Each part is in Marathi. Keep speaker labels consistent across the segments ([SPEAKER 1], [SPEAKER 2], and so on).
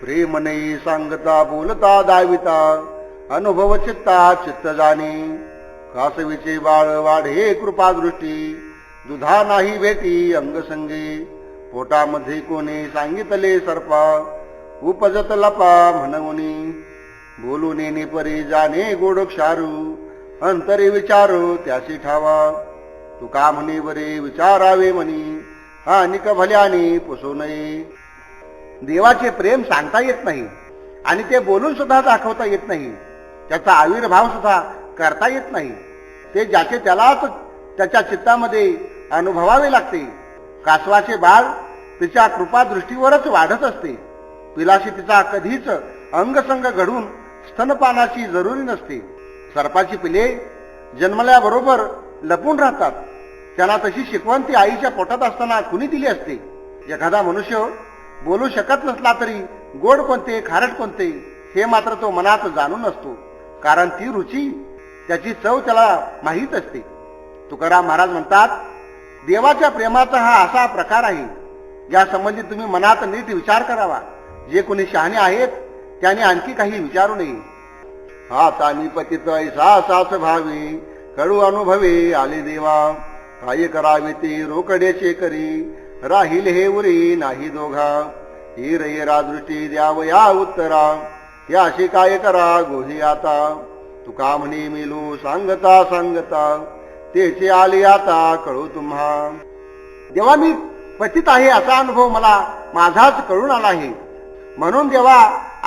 [SPEAKER 1] प्रेम नाही सांगता बोलता दाविता अनुभव चित्ता चित्त जाणे कासवीचे बाळ वाढे कृपा दृष्टी दुधा नाही भेटी अंगसंगी पोटामध्ये कोणी सांगितले सर्पा उपजत लपा म्हणूनी बोलून नेने परी जाणे गोड क्षारू अंतरे विचारू त्याशी ठावा तुका म्हणे बरे विचारावे म्हणी अनिक भल्याने पुसू नये. देवाचे प्रेम सांगता येत नाही आणि ते बोलून सुद्धा दाखवता येत नाही. त्याचा आविर्भाव सुद्धा करता येत नाही. ते ज्याचे त्यालाच त्याच्या चित्तामध्ये अनुभवावे लागते. कासवाचे बाळ तिच्या कृपा दृष्टीवरच वाढत असते. पिलाशी तिचा कधीच अंगसंग घडून स्तनपानाची जरुरी नसते. सर्पाची पिले जन्मल्याबरोबर लपून राहतात. त्यांना तशी शिकवण ती आईच्या पोटात असताना कुणी दिली असते. एखादा मनुष्य बोलू शकत नसला तरी गोड कोणते खारट कोणते हे मात्र तो मनात जाणून असतो. कारण ती रुची त्याची चव त्याला माहीत असते. तुकाराम महाराज म्हणतात, देवाच्या प्रेमाचा हा असा प्रकार आहे या संबंधी तुम्ही मनात नीट विचार करावा. जे कोणी शहाणे आहेत त्याने आणखी काही विचारू नये. आता मी पतित ऐसा सास भावी कडू अनुभवे आले देवा काय करावे ते रोकड्याचे करी राहील हे उरी नाही दोघा हिर येरा दृष्टी द्यावया उत्तरा याशी काय करा गोही आता तुका म्हणे मेलू सांगता सांगता तेचे आले आता कळू तुम्हा. देवा मी पतित आहे असा अनुभव मला माझाच कळून आला आहे. म्हणून देवा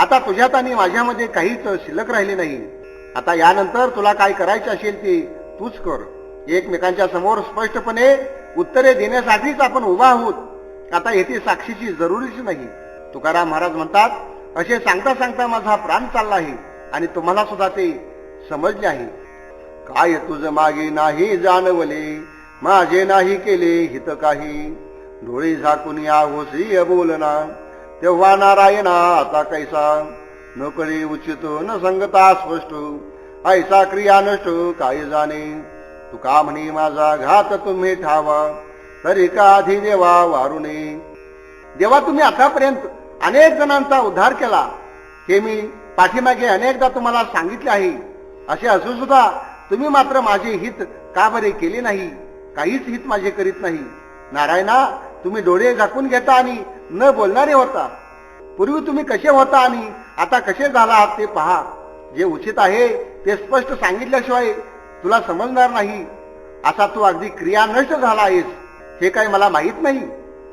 [SPEAKER 1] आता तुझ्यात आणि माझ्यामध्ये काहीच शिल्लक राहिली नाही. आता यानंतर तुला काय करायचे असेल ते तूच कर. एकमेकांच्या समोर स्पष्टपणे उत्तरे देण्यासाठीच आपण उभा आहोत. आता येथे साक्षीची जरुरीच नाही. तुकाराम महाराज म्हणतात, असे सांगता सांगता माझा प्राण चालला आहे आणि तुम्हाला सुद्धा ते समजले आहे. काय तुझ मागे नाही जाणवले माझे नाही केले हित काही डोळे झाकून या होसी बोलना तेव्हा नारायणा आता कैसा नकळी उचित न संगता स्पष्ट ऐसा क्रिया नष्ट काय जाणे तुका म्हणे माझा घात तुम्ही ठावा तरी का आधी देवा वारुणे. देवा तुम्ही आतापर्यंत अनेक जणांचा उद्धार केला हे मी पाठीमागे अनेकदा तुम्हाला सांगितले आहे. असे असून सुद्धा तुम्ही मात्र माझे हित का बरे केले नाही. काहीच हित माझे करीत नाही. नारायणा तुम्ही डोळे झाकून घेता आणि न बोलणारे होता. पूर्वी तुम्ही कसे होता आणि आता कसे झाला आहात ते पहा. जे उचित आहे ते स्पष्ट सांगितल्याशिवाय तुला समजणार नाही. असा तू अगदी क्रिया नष्ट झाला आहेस हे काही मला माहित नाही.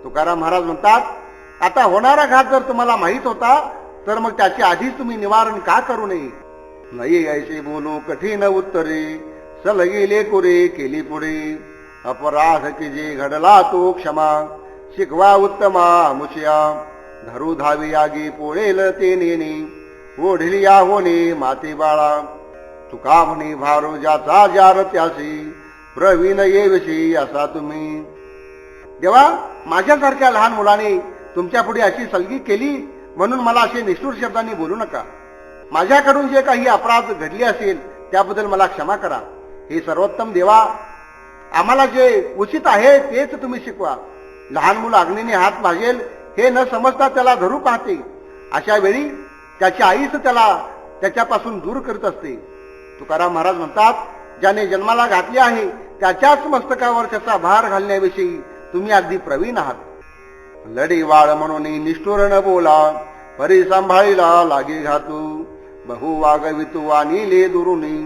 [SPEAKER 1] तुकाराम महाराज म्हणतात, आता होणारा घात जर तुम्हाला माहित होता तर मग त्याचे आधीच तुम्ही निवारण का करू नये. नाही ऐसे बोलू कठीण उत्तरे सलगिले कुरे केली पुढे अपराध की जे घडला तो क्षमा शिकवा उत्तमा मुशिया धरू धावी आगी पोळेल ते नेणे ओढली या होणे माते बाळा तुका म्हणे भारू ज्याचा जार त्याशी प्रवीण येविषयी असा तुम्ही. देवा माझ्यासारख्या लहान मुलाने तुमच्या पुढे अशी सलगी केली म्हणून मला असे निष्ठुर शब्दांनी बोलू नका. माझ्याकडून जे काही अपराध घडले असेल त्याबद्दल मला क्षमा करा. हे सर्वोत्तम देवा आम्हाला जे उचित आहे तेच तुम्ही शिकवा. लहान मुलं अग्नीने हात भाजेल हे न समजता त्याला धरू पाहते. अशा वेळी त्याची आईच त्याला त्याच्यापासून दूर करत असते. तुकाराम महाराज म्हणतात, ज्याने जन्माला घातले आहे त्याच्याच मस्तकावर त्याचा भार घालण्याविषयी तुम्ही अगदी प्रवीण आहात. लढी वाळ म्हणून निष्ठुर न बोला परी सांभाळीला लागे घातू बहु वागवितू आणि दुरुनी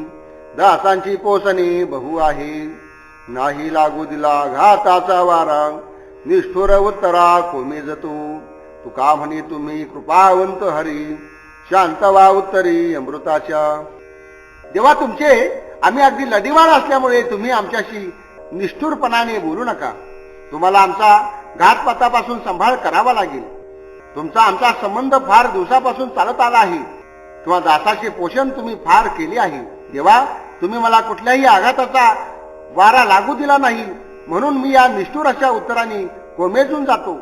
[SPEAKER 1] दासांची पोसणी बहु आहे नाही लागू दिला घाताचा वारा निष्ठुर उत्तरा कोमे जतो तुका म्हणे तुम्ही कृपावंत हरी शांत वा उत्तरी अमृताच्या. देवा तुमचे आम्ही अगदी लढीवाळ असल्यामुळे तुम्ही आमच्याशी निष्ठुरपणाने बोलू नका. तुम्हाला आमचा घातपातापासून सांभाळ करावा लागेल. तुमचा आमचा संबंध फार दिवसापासून चालत आला आहे किंवा दासाचे पोषण तुम्ही फार केले आहे. देवा तुम्ही मला कुठल्याही आघाताचा वारा लागू दिला नाही म्हणून मी या निष्ठुर अशा उत्तराने कोमेजून जातो.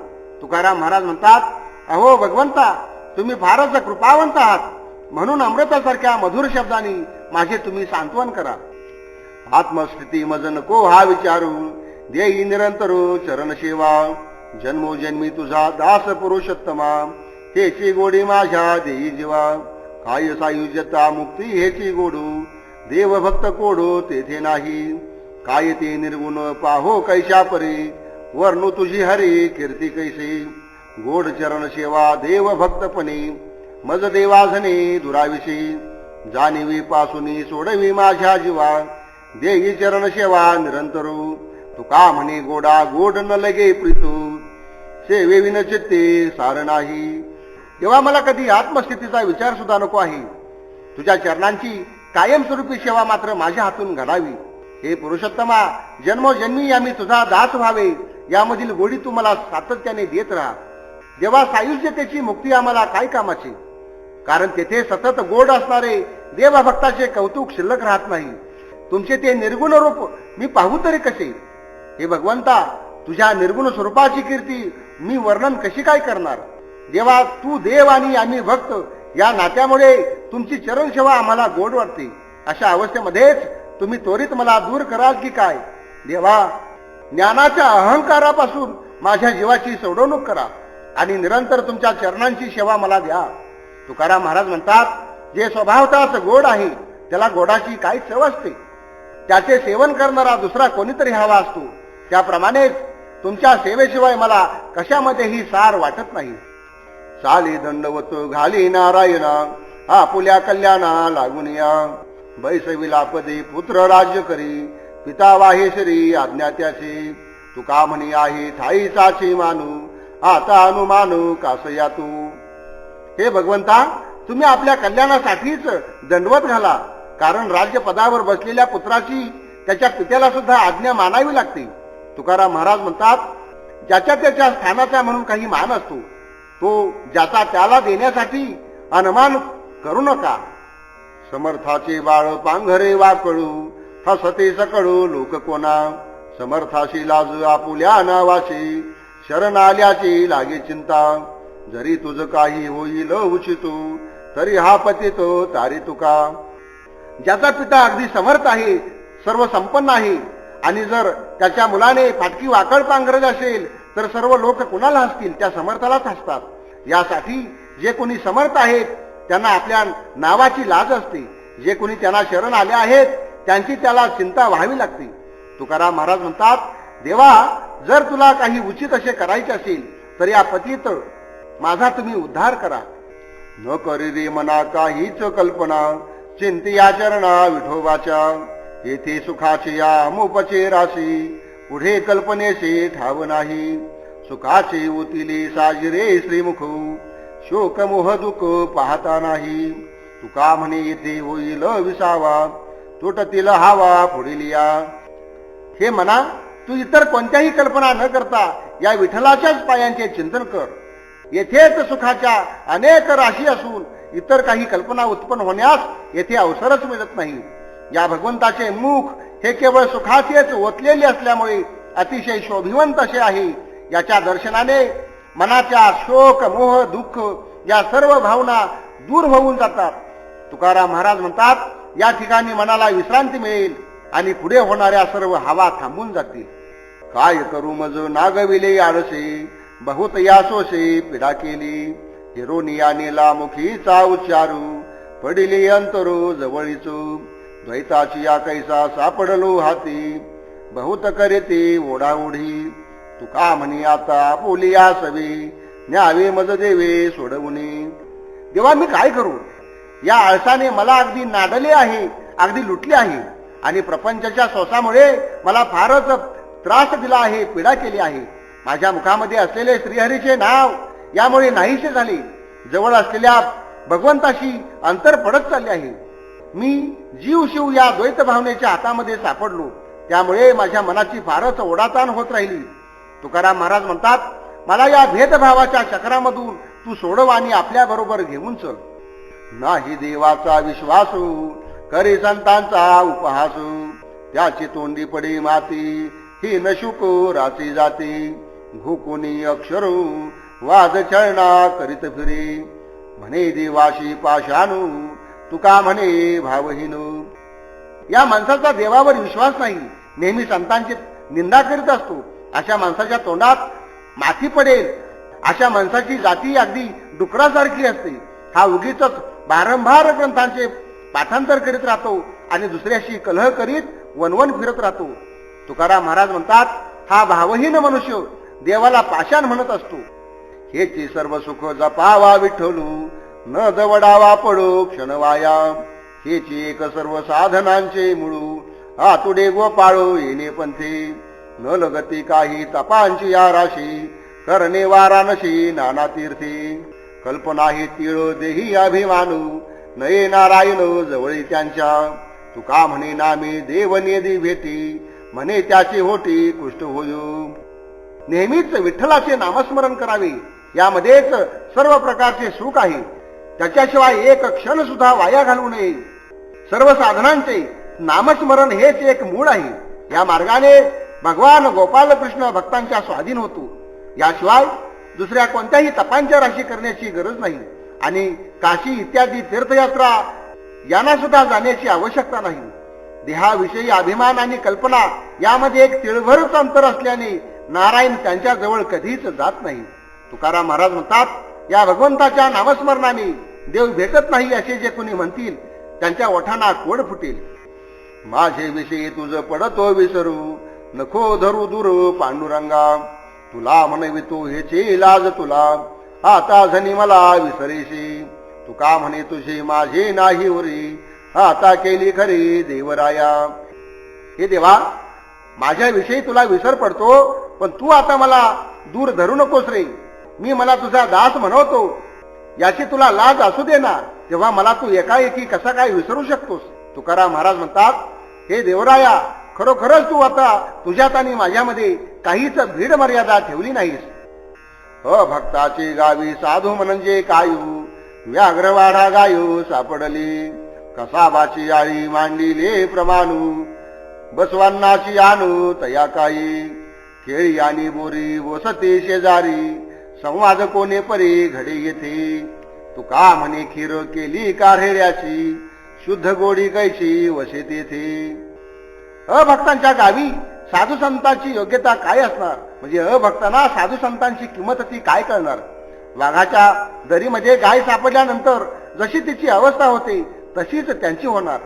[SPEAKER 1] तुकाराम महाराज म्हणतात, अहो भगवंता तुम्ही फारच कृपावंत आहात म्हणून अमृतासारख्या मधुर शब्दाने माझे तुम्ही सांत्वन करा. आत्मस्थिती मज नको हा विचारू देई निरंतर चरण सेवा जन्मोजन्मी तुझा दास पुरुषोत्तमा हेची गोडी माझ्या देई जीवा, काय सायुज्यता मुक्ती हेची गोडू, देव भक्त कोडो तेथे नाही, काय ते निर्गुण पाहो कैशा परी, वर्णू तुझी हरी कीर्ती कैसी, गोड चरण सेवा देव भक्तपणी, मज देवाझने दुराविषयी, जाणीवी पासूनी सोडवी माझ्या जीवा, देई चरण सेवा निरंतरू, तुका म्हणे गोडा गोड न लगे प्रीतू, सेवे विन चित्ते सार नाही. तेव्हा मला कधी आत्मस्थितीचा विचार सुद्धा नको आहे. तुझ्या चरणांची कायमस्वरूपी सेवा मात्र माझ्या हातून घडावी. हे पुरुषोत्तमा, जन्मोजन्मी आम्ही तुझा दास व्हावे यामधील गोडी तू मला सातत्याने देत राहा. जेव्हा सायुज्यतेची मुक्ती आम्हाला काय कामाची, कारण तेथे सतत गोड असणारे देवभक्ताचे कौतुक शिल्लक राहत नाही. तुमचे ते निर्गुण रूप मी पाहू तरी कसे. हे भगवंता, तुझ्या निर्गुण स्वरूपाची कीर्ती मी वर्णन कशी काय करणार. जेव्हा तू देव आणि आम्ही भक्त या नात्यामुळे तुमची चरण सेवा आम्हाला गोड वाटते. अशा अवस्थेमध्येच तुम्ही त्वरित मला दूर कराल की काय. देवा, ज्ञानाच्या अहंकारापासून माझ्या जीवाची सोडवणूक करा आणि निरंतर तुमच्या चरणांची सेवा मला द्या. तुकाराम महाराज म्हणतात, जे स्वभावताच गोड आहे त्याला गोडाची काय चव असते. त्याचे सेवन करणारा दुसरा कोणीतरी हवा असतो. त्याप्रमाणेच तुमच्या सेवेशिवाय मला कशामध्येही सार वाटत नाही. चाली दंडवत घाली नारायणा, आपुल्या कल्याणा लागून या, बैसविला पदे पुत्र राज्य करी, पिता वाहेश्वरी आज्ञा त्याची, तुका म्हणी आहे ठाईचाची मानू, आता अनुमानू कासया तू. हे भगवंता, तुम्ही आपल्या कल्याणासाठीच दंडवत घाला, कारण राज्य पदावर बसलेल्या पुत्राची त्याच्या पित्याला सुद्धा आज्ञा मानावी लागते. तुकाराम महाराज म्हणतात, ज्याच्या त्याच्या स्थानाचा म्हणून काही मान असतो, तो ज्याचा त्याला देण्यासाठी अनुमान करू नका. समर्थाचे बाळ पांघरे वाकळू, हसते सकळू लोक कोणा, समर्थाशी लाज आपुल्या नावाची, शरण आल्याची लागे चिंता, जरी तुझ काही होईल उचितू, तरी हा पतितो तारी तुका. ज्याचा पिता अगदी समर्थ आहे, सर्व संपन्न आहे, आणि जर त्याच्या मुलाने फाटकी वाकड पांघरत असेल तर सर्व लोक कुणाला हसतील, त्या समर्थालाच हसतात. यासाठी जे कोणी समर्थ आहेत त्यांना आपल्या नावाची लाज असते. जे कोणी त्यांना शरण आले आहेत त्यांची त्याला चिंता व्हावी लागते. तुकाराम महाराज म्हणतात, देवा, जर तुला काही उचित असे करायचे असेल तर या पतित माझा तुम्ही उद्धार करा. न करी रे मना काहीच कल्पना, चिंती या चरणा विठोबाच्या, येथे सुखाची या मोपचे राशी, पुढे कल्पनेचे ठाव नाही, सुखाचे उतिले साजिरे श्रीमुख, शोक मोह दुःख पाहता नाही, तुका म्हणे येथे होईल विसावा, तुटतील हावा पुढील या. हे मना, तू इतर कोणत्याही कल्पना न करता या विठ्ठलाच्याच पायांचे चिंतन कर. येथेच सुखाच्या अनेक राशी असून इतर काही कल्पना उत्पन्न होण्यास येथे अवसरच मिळत नाही. या भगवंताचे मुख हे केवळ सुखाचेच ओतलेले असल्यामुळे अतिशय शोभिवंत असे आहे. याच्या दर्शनाने मनाच्या शोक मोह दुःख या सर्व भावना दूर होऊन जातात. तुकाराम महाराज म्हणतात, या ठिकाणी मनाला विश्रांती मिळेल आणि पुढे होणाऱ्या सर्व हवा थांबून जातील. काय करू मज नागविले आळसे, बहुत यासोसे पिडा केली, हिरोनिया नेला मुखीचा उच्चारू, पडिले अंतरो जवळीचू, द्वैताची या कैसा सापडलो हाती, बहुत करेते ओढाओढी, तुका म्हणी आता बोलिया सवी, न्यावे मज देवे सोडवणे. देवा, मी काय करू. या आळसाने मला अगदी नाडले आहे, अगदी लुटले आहे, आणि प्रपंचाच्या सोसामुळे मला फारच त्रास दिला आहे, पीडा केली आहे. माझ्या मुखामध्ये असलेले श्रीहरीचे नाव यामुळे नाहीसे झाले. जवळ असलेल्या भगवंताशी अंतर पडत चालले आहे. मी जीव शिव या द्वैत भावनेच्या हातामध्ये सापडलो, त्यामुळे माझ्या मनाची फारच ओढाताण होत राहिली. तुकाराम महाराज म्हणतात, मला या भेदभावाच्या चक्रामधून तू सोडव आणि आपल्या बरोबर घेऊन चल. नाही देवाचा विश्वासू, करी संतांचा उपहासू, त्याची तोंडी पडी माती, ही नशुको राची जाती, घुकुनी अक्षरू वाद छळना करीत फिरे, म्हणे देवाशी पाशानू, तुका म्हणे भावहीनू. या माणसाचा देवावर विश्वास नाही, नेहमी संतांची निंदा करीत असतो. अशा माणसाच्या तोंडात माती पडेल अशा माणसाची जाती अगदी डुकरासारखी असते. हा उगीच वारंवार ग्रंथांचे पाठांतर करीत राहतो आणि दुसऱ्याशी कलह करीत वनवन फिरत राहतो. तुकाराम महाराज म्हणतात, हा भावहीन मनुष्य देवाला पाषाण म्हणत असतो. हेची सर्व सुख जपावा विठ्ठलू, न दवडावा पडो क्षणवाया. हेची एक सर्व साधनांचे मुळू, आतुडे गोपाळो येणे पंथे. न लगती काही तपांची या राशी, करणे वाराणसी नाना तीर्थी. कल्पना ही तीळ देही अभिमानू, नये नारायण जवळी त्यांच्या. तुका म्हणे नामी देवनेदी भेटी, म्हणे त्याची होटी कुष्ट होयो. नेहमीच विठ्ठलाचे नामस्मरण करावे, यामध्येच सर्व प्रकारचे सुख आहे. त्याच्याशिवाय एक क्षण सुद्धा वाया घालवू नये. सर्व साधनांचे नामस्मरण हेच एक मूळ आहे. या मार्गाने भगवान गोपालकृष्ण भक्तांच्या स्वाधीन होतो. याशिवाय दुसऱ्या कोणत्याही तपांच्या राशी करण्याची गरज नाही आणि काशी इत्यादी तीर्थयात्रा यांना सुद्धा जाण्याची आवश्यकता नाही. देहाविषयी अभिमान आणि कल्पना यामध्ये एक तिळभरच अंतर असल्याने नारायण त्यांच्या जवळ कधीच जात नाही. तुकाराम महाराज म्हणतात, या भगवंताच्या नामस्मरणाने देव भेटत नाही असे जे कोणी म्हणतील त्यांच्या ओठांना कोड फुटेल. माझे विषयी तुझ पडतो विसरू, नको धरू दूर पांडुरंगा. तुला म्हणवितो हेचे लाज तुला, आता झनी मला विसरेशी. तुका म्हणे तुझे माझे नाही उरी, आता केली खरी देवराया. हे देवा, माझ्याविषयी तुला विसर पडतो, पण तू आता मला दूर धरू नकोस रे. मी मला तुझा दास म्हणवतो, याची तुला लाज असू दे ना. तेव्हा मला तू एकाएकी कसा काय विसरू शकतोस. तुकाराम महाराज म्हणतात, हे देवराया, खरोखरच तू आता तुझ्यात आणि माझ्यामध्ये काहीच भीड मर्यादा ठेवली नाहीस. भक्ताची गावी साधू म्हणजे कायू, व्याघ्रवाडा गायू सापडली. कसाबाची आळी मांडिले प्रमाणू, बसवांनाची आणू तया काही. केळी आणि बोरी वसते शेजारी, संवाद कोणे परी घडे येथे. तुका म्हणे खीर केली कारेऱ्याची, शुद्ध गोडी कैची वसे तेथे. अभक्तांच्या गावी साधू संतांची योग्यता काय असणार, म्हणजे अभक्तांना साधू संतांची किंमत ती काय कळणार. वाघाच्या दरीमध्ये गाय सापडल्यानंतर जशी तिची अवस्था होते तशीच त्यांची होणार.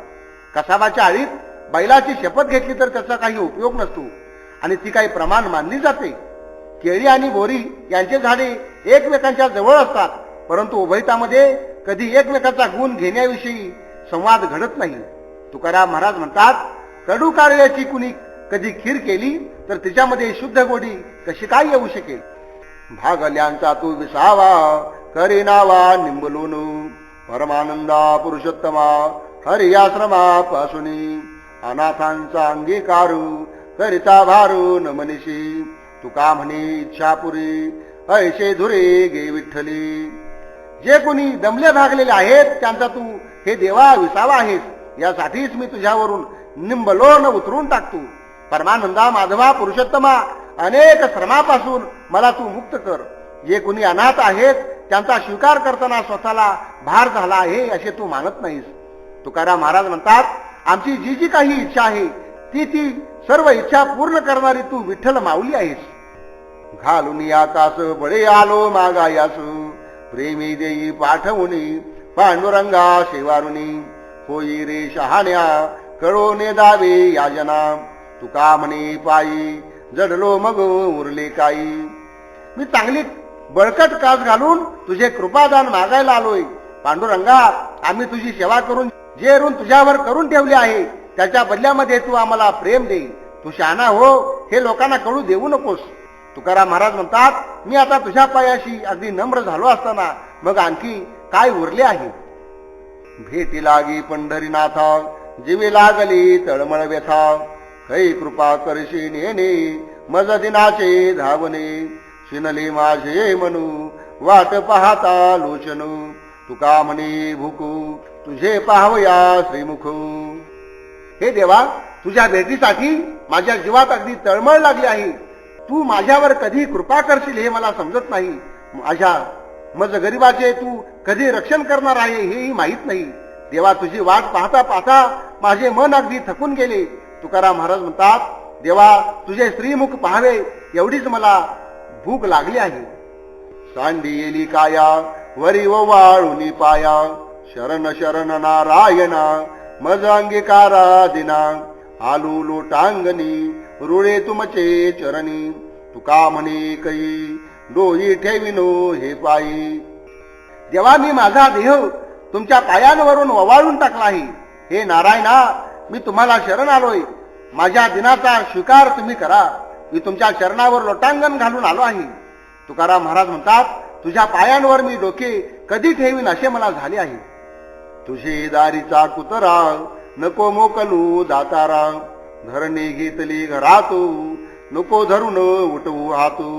[SPEAKER 1] कसाबाच्या आळीत बैलाची शपथ घेतली तर त्याचा काही उपयोग नसतो आणि ती काही प्रमाण मानली जाते. केळी आणि बोरी यांचे झाडे एकमेकांच्या जवळ असतात, परंतु उभयतामध्ये कधी एकमेकांचा गुण घेण्याविषयी संवाद घडत नाही. तुकाराम महाराज म्हणतात, कडू कारल्याची कुणी कधी खीर केली तर तिच्यामध्ये शुद्ध गोडी कशी काय येऊ शकेल. भागल्यांचा तू विसावा, करी नावा निंबलून. परमानंदा पुरुषोत्तमा हरियाश्रमा पासुनी. अनाथांचा अंगीकारू, करिता भारू न मनीषी. तुका म्हणे इच्छापुरी, ऐशे धुरे गे विठ्ठली. जे कोणी दमले भागलेले आहेत त्यांचा तू हे देवा विसावा आहेस, यासाठीच मी तुझ्यावरून निंबलोन उतरून टाकतो. परमानंदा माधवा पुरुषोत्तमा, अनेक श्रमापासून मला तू मुक्त कर. जे कोणी अनाथ आहेत त्यांचा स्वीकार करताना स्वतःला भार झाला आहे असे तू मानत नाहीस. तुकाराम महाराज म्हणतात, आमची जी जी काही इच्छा आहे ती सर्व इच्छा पूर्ण करणारी तू विठ्ठल माऊली आहेस. घालून आकाश बळे आलो मागायास, प्रेमी देई पाठवुनी. पांडुरंगा शेवारुनी, होई रे शहाण्या कळोने दावे याजना. तुका म्हणे पायी जडलो मग उरले काही. मी चांगली बळकट कास घालून तुझे कृपादान मागायला आलोय. पांडुरंगा, आम्ही तुझी सेवा करून जे ऋण तुझ्यावर करून ठेवले आहे त्याच्या बदल्यामध्ये तू आम्हाला प्रेम दे. तू शहाणा हो हे लोकांना कळू देऊ नकोस. तुकाराम महाराज म्हणतात, मी आता तुझ्या पायाशी अगदी नम्र झालो असताना मग आणखी काय उरले आहे. भेटी लागी पंढरीनाथा, जीवी लागली तळमळ व्यथा. कै कृपा करशी नेणे मज दिनाचे धावणे. शिनले माझे मनू वाट पाहता लोचनू. तुका म्हणे भूकू तुझे पाहूया श्रीमुख. हे देवा, तुझ्या भेटीसाठी माझ्या जीवात अगदी तळमळ लागली आहे. तू माझ्यावर कधी कृपा करशील हे मला समजत नाही. माझ्या मज गरीबाचे तू कधी रक्षण करणार आहे हेही माहीत नाही. देवा, तुझी वाट पाहता पाहता माझे मन अगदी थकून गेले. तुकाराम महाराज म्हणतात, देवा, तुझे श्रीमुख पाहावे एवढीच मला भूक लागली आहे. सांडी येली काया वरी वाळुनी पाया शरण शरण नारायणा मज अंगीकारा दिना आलू लोटांगणी रुळे तुमचे चरणी तुका म्हणे कई डोई ठेविनो हे पायी. जेव्हा मी माझा देह तुमच्या पायांवरून ववाळून टाकला आहे, हे नारायणा मी तुम्हाला शरण आलोय. माझ्या दिनाचा स्वीकार तुम्ही करा. मी तुमच्या चरणावर लोटांगण घालून आलो आहे. तुकाराम महाराज म्हणतात, तुझ्या पायांवर मी डोके कधी ठेवीन असे मला झाले आहे. तुझे दारीचा कुतरा नको मोकलू दातारा धरणे घेतली घरातू नको धरून उठवू हातू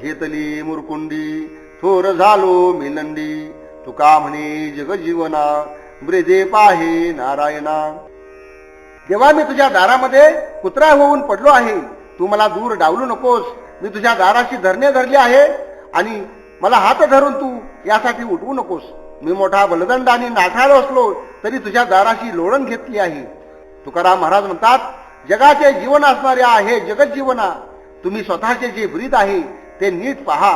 [SPEAKER 1] घेतली मुरकुंडी थोर झालो मिलंडी तुका म्हणे जगजीवना ब्रेदे पाहे नारायणा. जेव्हा मी तुझ्या दारामध्ये कुत्रा होऊन पडलो आहे, तू मला दूर डावलू नकोस. मी तुझ्या दाराशी धरणे धरले आहे आणि मला हात धरून तू यासाठी उठवू नकोस. मी मोठा बलदंड आणि नाठाळ असलो तरी तुझ्या दाराशी लोळण घेतली आहे. तुकाराम महाराज म्हणतात, जगाचे जीवन असणारे आहे जगत जीवना, तुम्ही स्वतःचे जे ब्रीद आहे ते नीट पहा.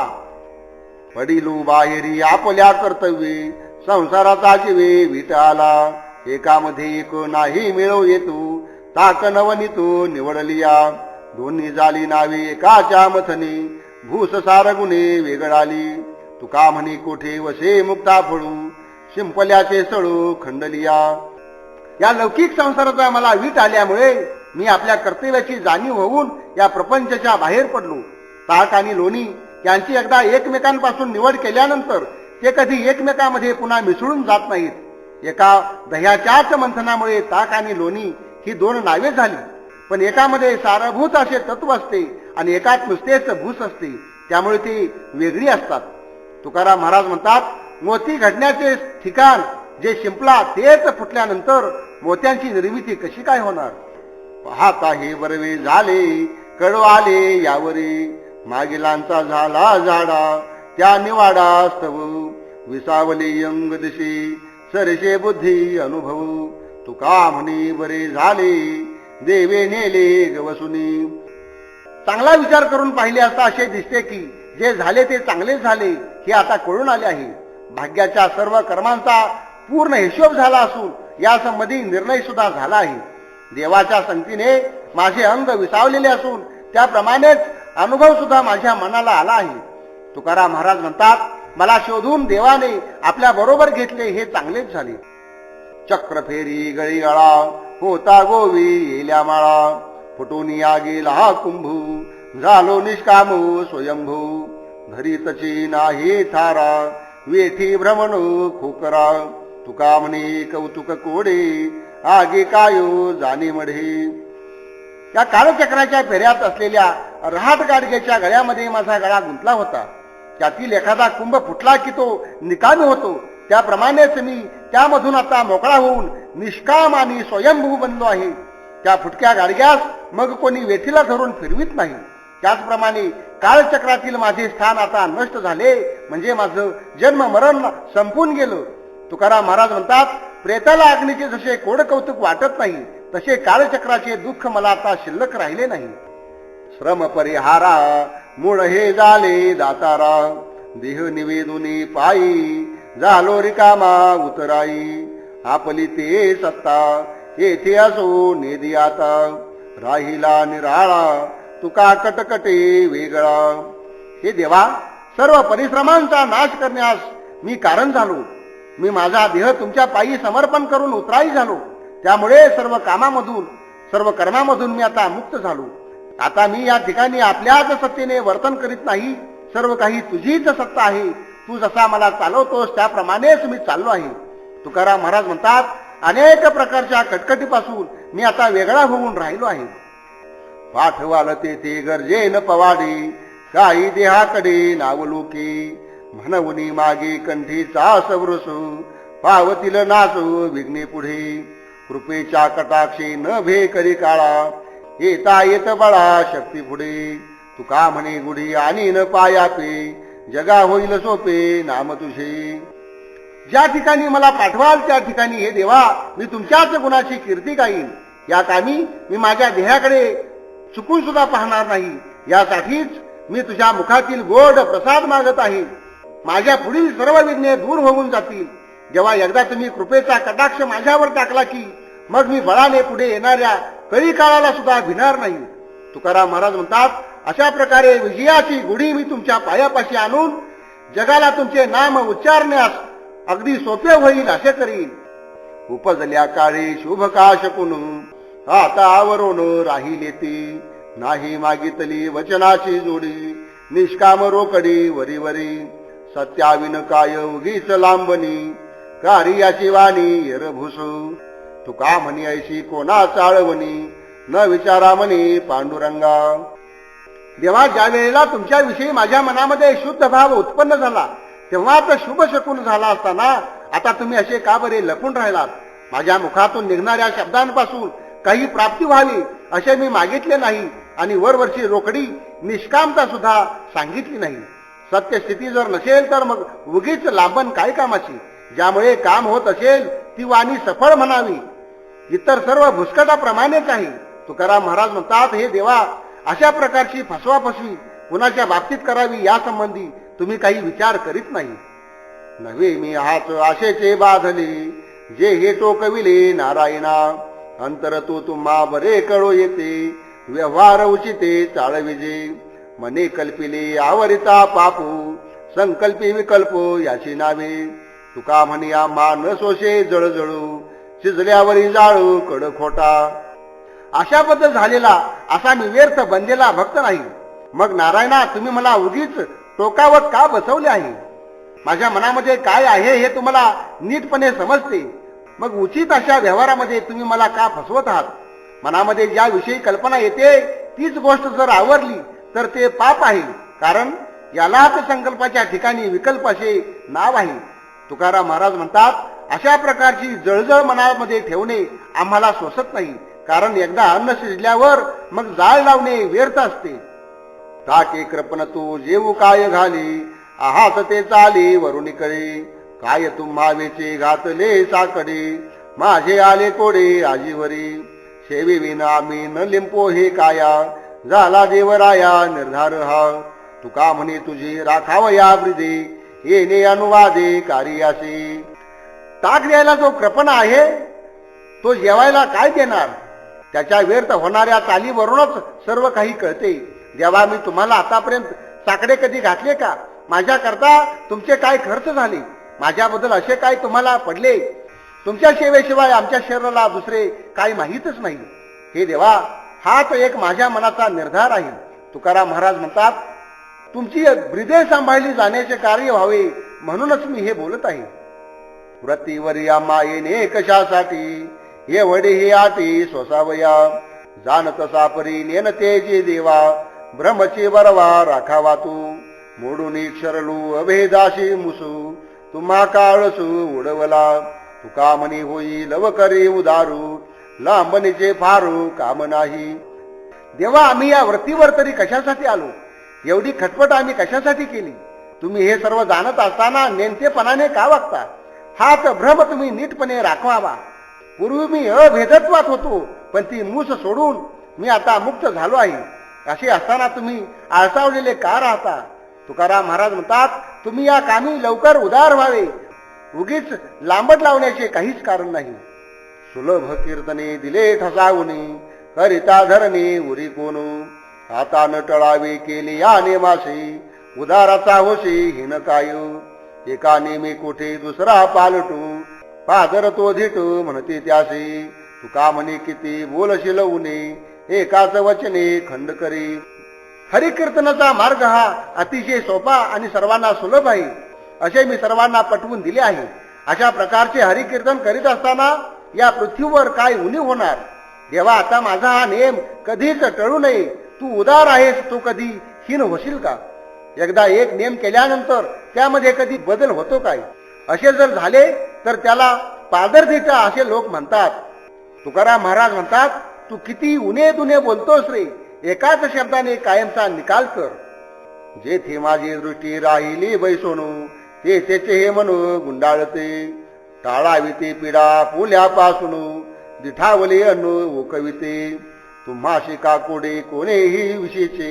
[SPEAKER 1] पडिलू बाहेरी आपल्या कर्तव्ये संसाराचा जीवे विटाला एकामध्ये एक नाही मिळव येतो ताक नवनीतो निवडलिया दोन्ही झाली नावे एकाच्या मथनी भूस सारगुणे वेगळाली तुका म्हणी कोठे वसे मुक्ता फळू शिंपल्याचे सळू खंडलिया. या लौकिक संसाराचा मला वीट आल्यामुळे मी आपल्या कर्तव्याची जाणीव होऊन या प्रपंचाच्या बाहेर पडलो. ताक आणि लोणी यांची एकदा एकमेकांपासून निवड केल्यानंतर ते कधी एकमेकांमध्ये पुन्हा मिसळून जात नाहीत. एका दह्याच्याच मंथनामुळे ताक आणि लोणी ही दोन नावे झाली, पण एकामध्ये सारभूत असे तत्व असते आणि एकात नुसतेच भूस असते, त्यामुळे ती वेगळी असतात. तुकाराम महाराज म्हणतात, मोती घडण्याचे ठिकाण जे शिंपला तेच फुटल्यानंतर मोत्यांची निर्मिती कशी काय होणार. पाहता हे बरवे झाले कडू आले यावरी मागिलांचा झाला झाडा त्या निवाडा स्तव विसावली अंग दिशी सरसे बुद्धी अनुभव तुका म्हणे बरे झाले देवे नेले गवसुनी. चांगला विचार करून पाहिले असता असे दिसते की जे झाले ते चांगले झाले हे आता कळून आले आहे. भाग्याच्या सर्व कर्मांचा पूर्ण हिशोब झाला असून या संबंधी निर्णय सुद्धा झाला आहे. देवाच्या संगतीने माझे अंग विसावलेले असून त्याप्रमाणेच अनुभव सुद्धा माझ्या मनाला आला आहे. तुकाराम महाराज म्हणतात, मला शोधून देवाने आपल्या बरोबर घेतले हे चांगलेच झाले. चक्र फेरी गळी गळा होता गोवी येल्या माळा फुटून या गेला कुंभू झालो निष्कामू स्वयंभू धरीतची नाही थारा वेठी भ्रमण खोकरा तुका म्हणे कौतुक कोडे आगे कायो जाणे मढे. या काळचक्राच्या फेऱ्यात असलेल्या रहाट गाडग्याच्या गळ्यामध्ये माझा गळा गुंतला होता. त्यातील एखादा कुंभ फुटला की तो निकामी होतो, त्याप्रमाणेच मी त्यामधून आता मोकळा होऊन निष्काम आणि स्वयंभू बनलो आहे. त्या फुटक्या गाडग्यास मग कोणी वेठीला धरून फिरवित नाही. त्याचप्रमाणे काळचक्रातील माझे स्थान आता नष्ट झाले म्हणजे माझं जन्म मरण संपून गेलं. तुकाराम महाराज म्हणतात, प्रेताला अग्नीचे जसे कोड कौतुक वाटत नाही तसे काळचक्राचे दुःख मला आता शिल्लक राहिले नाही. श्रम परिहारा मूळ हे झाले दातारा देह निवेदुनी पायी झालो रिकामा उतराई आपली ते सत्ता येथे असो नेदी आता राहिला निराळा तुका कटकटे वेगळा. हे देवा, सर्व परिश्रमांचा नाश करण्यास मी कारण झालो. मी माझा देह तुमच्या पायी समर्पण करून उतराई झालो. त्यामुळे सर्व कर्मामधून मी आता मुक्त झालो. आता मी या ठिकाणी आपल्याच सत्तेने वर्तन करीत नाही, सर्व काही तुझीच सत्ता आहे. तू जसा मला चालवतोस त्याप्रमाणेच मी चाललो आहे. तुकाराम महाराज म्हणतात, अनेक प्रकारच्या कटकटीपासून मी आता वेगळा होऊन राहिलो आहे. पाठवाल ते गरजेन पवाडी काही देहाकडे नावलोके म्हणवनी मागे कंठीचा सवरस पावतील नाचू विघ्ने पुढे कृपेच्या कटाक्षे न भे करी काळा येता येत बळा शक्ती पुढे तुका म्हणे गुढी आणि न पायापे जगा होईल सोपे नाम तुझे. ज्या ठिकाणी मला पाठवाल त्या ठिकाणी हे देवा मी तुमच्याच गुणाची कीर्ती गाईन. या कामी मी माझ्या देहाकडे चुकून सुद्धा पाहणार नाही. यासाठीच मी तुझ्या मुखातील गोड प्रसाद मागत आहे. माझ्या पुढील सर्व विघ्ने दूर होऊन जातील. जेव्हा एकदा तुम्ही कृपेचा कटाक्ष माझ्यावर टाकला की मग मी बळाने पुढे येणाऱ्या कळी काळाला सुद्धा भिणार नाही. तुकाराम महाराज म्हणतात, अशा प्रकारे विजयाची गुढी मी तुमच्या पायापाशी आणून जगाला तुमचे नाम उच्चारण्यास अगदी सोपे होईल असे करीन. उपजल्या काळी शुभ का शकून आता आवरून राहिले ती. नाही मागितली वचनाची जोडी निष्काम रोकडी वरी वरी. सत्याविन काय उगीच लांबणी कार्याची वाणी येरभूसू. तुका म्हणी ऐशी कोणा चाळवणी न विचारा म्हणी पांडुरंगा. देवा, ज्या वेळेला तुमच्याविषयी माझ्या मनामध्ये शुद्ध भाव उत्पन्न झाला तेव्हा तर शुभ शकून झाला असताना आता तुम्ही असे का बरे लपून राहिलात? माझ्या मुखातून निघणाऱ्या शब्दांपासून काही प्राप्ती व्हावी असे मी मागितले नाही आणि वरवरची रोकडी निष्कामता सुद्धा सांगितली नाही. सत्यस्थिती जर नसेल तर मग उगीच लांबण काय कामाची? ज्यामुळे काम होत असेल ती वाणी सफळ म्हणावी. इतर सर्व भुसकटाप्रमाणेच आहे. तुकाराम महाराज म्हणतात, हे देवा, अशा प्रकारची फसवाफसवी कुणाच्या बाबतीत करावी यासंबंधी तुम्ही काही विचार करीत नाही. नव्हे मी हाच आशेचे बाधले जे हे टोकविले नारायणा. अंतर तो तुम्हा बरे कळो येते व्यवहार उचिते चाळविजे. मने कल्पिले आवरिता पापू संकल्पी विकल्प याची नावे. तुका म्हणी आम्हा न सोशे जळजळू शिजल्यावरी जाळू कड खोटा. अशा बद्दल झालेला असा मी व्यर्थ बनलेला भक्त नाही. मग नारायणा, तुम्ही मला उगीच टोकावत का बसवले आहे? माझ्या मनामध्ये काय आहे हे तुम्हाला नीटपणे समजते. मग उचित अशा व्यवहारामध्ये तुम्ही मला का फसवत आहात? मनामध्ये ज्या विषयी कल्पना येते तीच गोष्ट जर आवरली तर ते पाप आहे, कारण यालाच संकल्पाच्या ठिकाणी विकल्प असे नाव आहे. तुकाराम महाराज म्हणतात, अशा प्रकारची जळजळ मनामध्ये ठेवणे आम्हाला सोसत नाही, कारण एकदा अन्न शिजल्यावर मग जाळ लावणे व्यर्थ असते. टाके कृपण तू जेऊ काय घाली आहात ते चाली वरुणी कळे. काय तुम्हा वेचे घातले साकडे माझे आले कोडे आजीवरी. सेवी विना आम्ही न लिंपो हे काया झाला देवराया निर्धार हा. तुका म्हणे तुझी राखाव या ब्रिदे येणे अनुवादे कार्याशी. ताक द्यायला जो कृपण आहे तो जेवायला काय देणार? त्याच्या व्यर्थ होणाऱ्या चालीवरूनच सर्व काही कळते. जेव्हा मी तुम्हाला आतापर्यंत साकडे कधी घातले का? माझ्या करता तुमचे काय खर्च झाले? माझ्याबद्दल असे काय तुम्हाला पडले? तुमच्या सेवेशिवाय आमच्या शरीराला दुसरे काही माहीतच नाही. हे देवा, हाच एक माझ्या मनाचा निर्धार आहे. तुकाराम महाराज म्हणतात, तुमची ब्रिदे सांभाळली जाण्याचे कार्य व्हावे म्हणूनच मी हे बोलत आहे. व्रतीवर या मायेने कशासाठी हे वडे हे आटी सोसावया. जाणत सापरी नेन तेजे देवा ब्रह्मची बरवा राखावा तू. मोडून क्षरलू अभेदाशी मुसू तुम्हा काळसू उडवला. तुका म्हणी होई लव करी उदारू लांबणीचे फारू काम नाही. देवा, आम्ही या व्रतीवर तरी कशासाठी आलो? एवढी खटपट आम्ही कशासाठी केली? तुम्ही हे सर्व जाणत असताना नेमकेपणाने का वागता? हाच भ्रम तुम्ही नीटपणे राखवावा. पूर्वी मी अभेदत्वात होतो, पण ती मूस सोडून मी आता मुक्त झालो आहे. असे असताना तुम्ही आळसावलेले का राहता? तुकाराम महाराज म्हणतात, तुम्ही या कामी लवकर उदार व्हावे. उगीच लांबट लावण्याचे काहीच कारण नाही. सुलभ कीर्तने दिले ठसावणे करिता धरणे उरी कोणू. आता न टळावे केले या नेमाशी उदाराचा होशी हिन काय. एका नेमी कोठे दुसरा पालटू पादर तो धिटू म्हणते त्याशी. तुका म्हणे किती बोलशील उने एकाच वचने खंड करी. हरिकीर्तनाचा मार्ग हा अतिशय सोपा आणि सर्वांना सुलभ आहे असे मी सर्वांना पटवून दिले आहे. अशा प्रकारचे हरिकीर्तन करीत असताना या पृथ्वीवर काय उणीव होणार? देवा, आता माझा हा नेम कधीच टळू नये. तू उदार आहेस, तू कधी हीन होशील का? एकदा एक नेम केल्यानंतर त्यामध्ये कधी बदल होतो काय? असे जर झाले तर त्याला पादरधीटा असे लोक म्हणतात. तुकाराम महाराज म्हणतात, तू किती उणे दुने बोलतोस रे. एकाच शब्दाने कायमचा निकाल कर. जेथे माझी दृष्टी राहिली बैसोनू ते त्याचे हे म्हणू गुंडाळते. टाळावी ते पिडा पुल्यापासून दिठावले अनु ओकविते. तुम्हाशी का कोडे कोणेही विषयीचे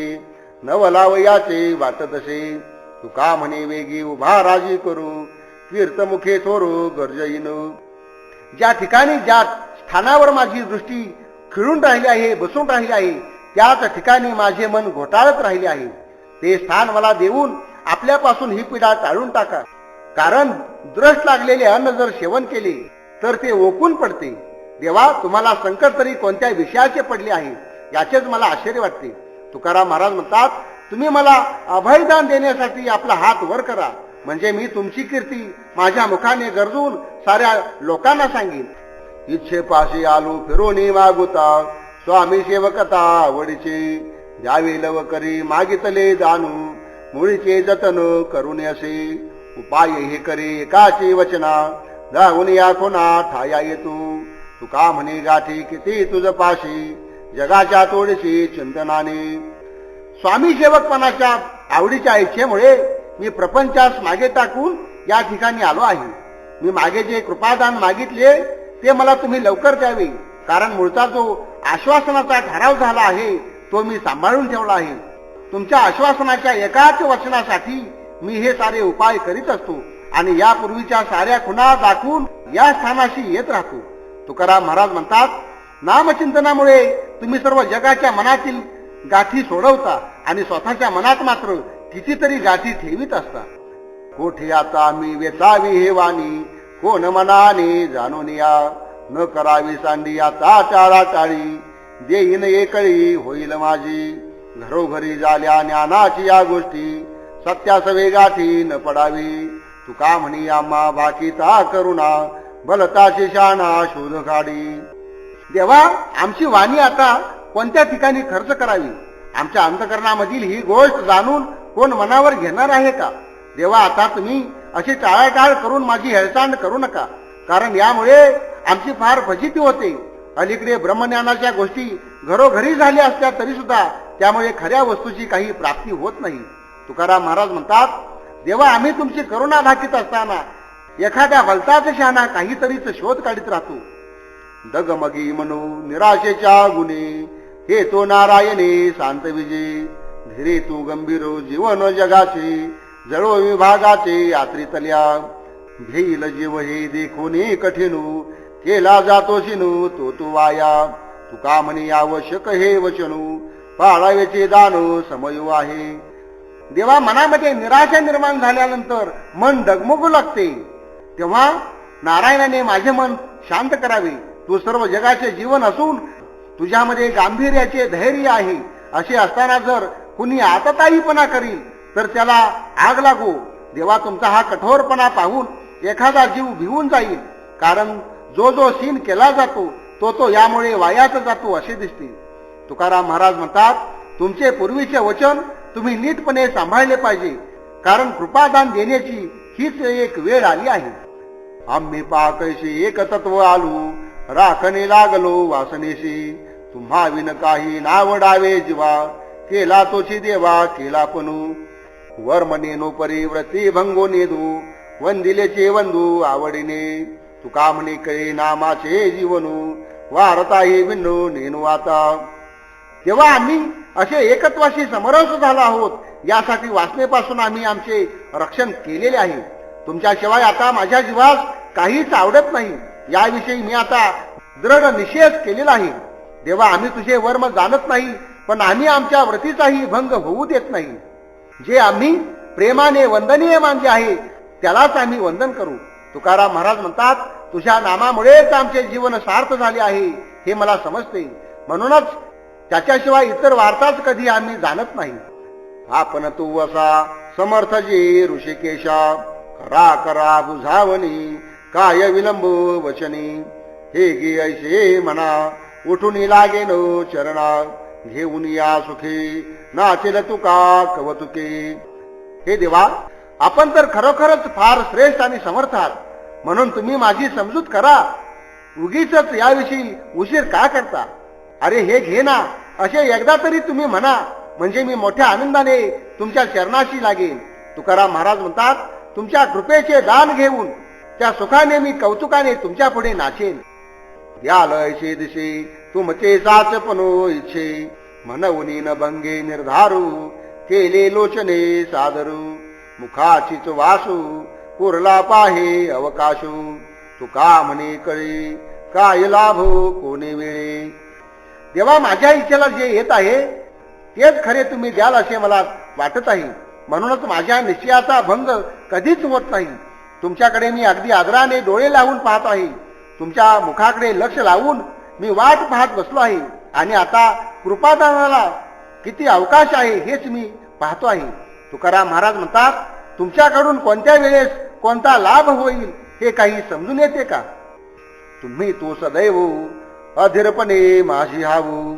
[SPEAKER 1] नवलावयाचे वाटत असे. तुका म्हणे वेगी उभा राजी करू कीर्तमुखे थोरू गर्जईन. ज्या ठिकाणी ज्या स्थानावर माझी दृष्टी खिळून राहिली आहे, बसून राहिली आहे, त्याच ठिकाणी माझे मन घोटाळत राहिले आहे. ते स्थान मला देऊन आपल्यापासून ही पीडा टाळून टाका. कारण द्रष्ट लागलेले अन्न जर सेवन केले तर ते ओकून पडते. देवा, तुम्हाला संकट तरी कोणत्या विषयाचे पडले आहे याचेच मला आश्चर्य वाटते. तुकाराम महाराज म्हणतात, तुम्ही मला अभयदान देण्यासाठी आपला हात वर करा, म्हणजे मी तुमची कीर्ती माझ्या मुखाने गरजून साऱ्या लोकांना सांगेन. इच्छेपाशी आलो फिरोनी मागुता स्वामी सेवकता आवडीचे द्यावे लव करी मागितले जाणू मुळीचे जतन करून असे उपाय हे करे एकाचे वचना जाऊन या कोणा ठाया येतो. तुका म्हणे गाठी किती तुझ पाशी जगाच्या तोडशी चिंतनाने. स्वामी सेवकपणाच्या आवडीच्या इच्छेमुळे मी प्रपंचास मागे टाकून या ठिकाणी आलो आहे. मी मागे जे कृपादान मागितले ते मला तुम्ही लवकर द्यावे, कारण मूळचा जो आश्वासनाचा ठराव झाला आहे तो मी सांभाळून ठेवला आहे. तुमच्या आश्वासनाच्या एकाच वचनासाठी मी हे सारे उपाय करीत असतो आणि यापूर्वीच्या साऱ्या खुणा दाखवून या स्थानाशी येत राहतो. तुकाराम महाराज म्हणतात, नामचिंतनामुळे तुम्ही सर्व जगाच्या मनातील गाठी सोडवता आणि स्वतःच्या मनात मात्र कितीतरी गाठी ठेवीत असता. कोठे आता मी वेचावी हे वाणी कोण मनाने जाणून या न करावी सांडी आता टाळा टाळी देईन एकळी होईल माझी. घरोघरी झाल्या ज्ञानाची या गोष्टी सत्यासवे गाठी न पडावी. तुका म्हणी आम्हा बाकीचा करुणा बलताची शाणा शोध काढी. देवा, आमची वाणी आता कोणत्या ठिकाणी खर्च करावी? आमच्या अंतकरणामधील ही गोष्ट जाणून कोण मनावर घेणार आहे का? देवा, आता तुम्ही अशी टाळाटाळ करून माझी हेळसांड करू नका, कारण यामुळे आमची फार फजिती होते. अलीकडे ब्रह्मज्ञानाच्या गोष्टी घरोघरी झाल्या असल्या तरी सुद्धा त्यामुळे खऱ्या वस्तूची काही प्राप्ती होत नाही. तुकाराम महाराज म्हणतात, देवा, आम्ही तुमची करुणा भाकीत असताना एखाद्या भलताच शहाणा काहीतरीच शोध काढीत राहतो. डगमगी म्हणू निराशेच्या गुणे हे तो नारायणे शांत विजय धीरे तू गंभीर जीवन जगाचे जळो विभागाचे यात्रितल्या घेईल जीव हे देखून कठीणू केला जातो शिनू तो तू वाया. तुका म्हणे आवश्यक हे वचनू पाळावेचे दान समयू आहे. देवा, मनामध्ये निराशा निर्माण झाल्यानंतर मन डगमगू लागते, तेव्हा नारायणाने माझे मन शांत करावे. तू सर्व जगाचे जीवन असून तुझ्यामध्ये गांभीर्याचे धैर्य आहे. असे असताना जर कुणी आतताईपणा करील तर त्याला आग लागो. देवा, तुमचा हा कठोरपणा पाहून एखादा जीव भिवून जाईल, कारण जो जो सीन केला जातो तो यामुळे वायाच जातो असे दिसते. तुकाराम महाराज म्हणतात, तुमचे पूर्वीचे वचन तुम्ही नीटपणे सांभाळले पाहिजे, कारण कृपादान देण्याची हीच एक वेळ आली आहे. आम्ही पाकैशी एक तत्व आलो राखणे लागलो वासनेशी तुम्हा विन काही नावडावे जीवा केला तोची देवा केला पणू वर्मनेनो परिव्रती भंगो नेदू वंदिलेचे वंदू आवडीने. तुका म्हणे कळे नामाचे जीवनू वारताही विनो नेनू आता. तेव्हा आम्ही असे एकत्वाशी समरस झालो आहोत, यासाठी वासनेपासून आम्ही आमचे रक्षण केलेले आहे. तुमच्याशिवाय आता माझ्या जीवास काहीच आवडत नाही, याविषयी मी आता दृढ निषेध केलेला आहे. देवा, आम्ही तुझे वर्म जाणत नाही, पण आम्ही आमच्या व्रतीचाही भंग होऊ देत नाही. जे आम्ही प्रेमाने वंदनीय मानले आहे त्यालाच आम्ही वंदन करू. तुकाराम महाराज म्हणतात, तुझ्या नामामुळेच आमचे जीवन सार्थ झाले आहे हे मला समजते, म्हणूनच त्याच्याशिवाय इतर वार्ताच कधी आम्ही जाणत नाही. आपण तू असा समर्थ जे ऋषिकेशा करा करा बुझावणी काय विलंब वचनी हे गे ऐसे म्हणा उठून लागेन चरणा घेऊन या सुखी नाचेल तुका कवतुके. हे देवा, आपण तर खरोखरच फार श्रेष्ठ आणि समर्थ आहात, म्हणून तुम्ही माझी समजूत करा. उगीच याविषयी उशीर का करता? अरे हे घे ना, असे एकदा तरी तुम्ही म्हणा, म्हणजे मी मोठ्या आनंदाने तुमच्या चरणाशी लागेन. तुकाराम महाराज म्हणतात, तुमच्या कृपेचे दान घेऊन त्या सुखाने मी कौतुकाने तुमच्या पुढे नाचेन. यालयशे दिशे तुमचे साचपणो इच्छे म्हणून न भंगे निर्धारू केले लोचने सादरू मुखाचीच वासू पुरला पाहे अवकाशू तुका म्हणे कळी काय लाभो कोणी वेळे. देवा माझ्या इच्छेला जे येत आहे तेच खरे तुम्ही द्याल असे मला वाटत आहे. म्हणूनच माझ्या निश्चयाचा भंग कधीच होत नाही. तुमच्याकडे मी अगदी आदराने डोळे लावून पाहत आहे. तुमच्या मुखाकडे लक्ष लावून मी वाट पाहत बसलो आहे. आणि आता कृपादानाला किती अवकाश आहे हेच मी पाहतो आहे. तुकाराम महाराज म्हणतात, तुमच्याकडून कोणत्या वेळेस कोणता लाभ होईल हे काही समजून येते का? तुम्ही तो सदैव अधीरपणे माझी हावू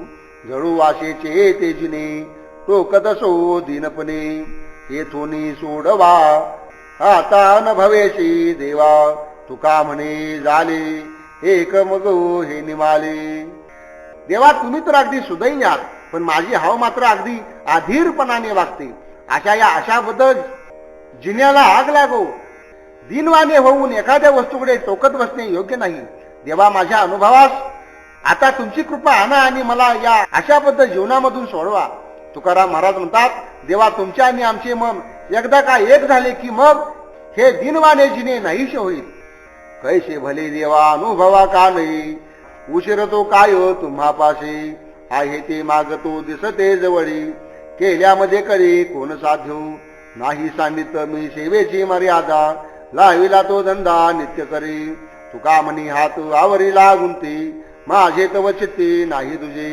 [SPEAKER 1] जळू आशेचे तेजिने टोकत असो दीनपणे येथून सोडवा आता अनुभवेशी देवा तुका म्हणे झाले एक मग हे निमाले. देवा तुम्ही तर अगदी सुदैवी आहात, पण माझी हाव मात्र अगदी अधीरपणाने वागते. अशा या आशाबद्दल जिन्याला आग लागो. दिनवाने होऊन एखाद्या वस्तूकडे टोकत बसणे योग्य नाही. देवा माझ्या अनुभवास आता तुमची कृपा आणा आणि मला या आशाबद्दल जीवनामधून सोडवा. तुकाराम महाराज म्हणतात, देवा तुमचे आणि आमचे मन एकदा का एक झाले की मग हे दिनवाने जिने नाहीशे होईल. कैसे भले देवा अनुभवा का नाही उशीर तो काय तुम्हापाशी आहे ते मागतो दिसते जवळी केल्यामध्ये करे कोण साधू नाही सांगित मी सेवेची मर्यादा लाविला तो धंदा नित्य करी तुका म्हणी हात आवरीला गुंती माझे तव चित्ती नाही तुझे.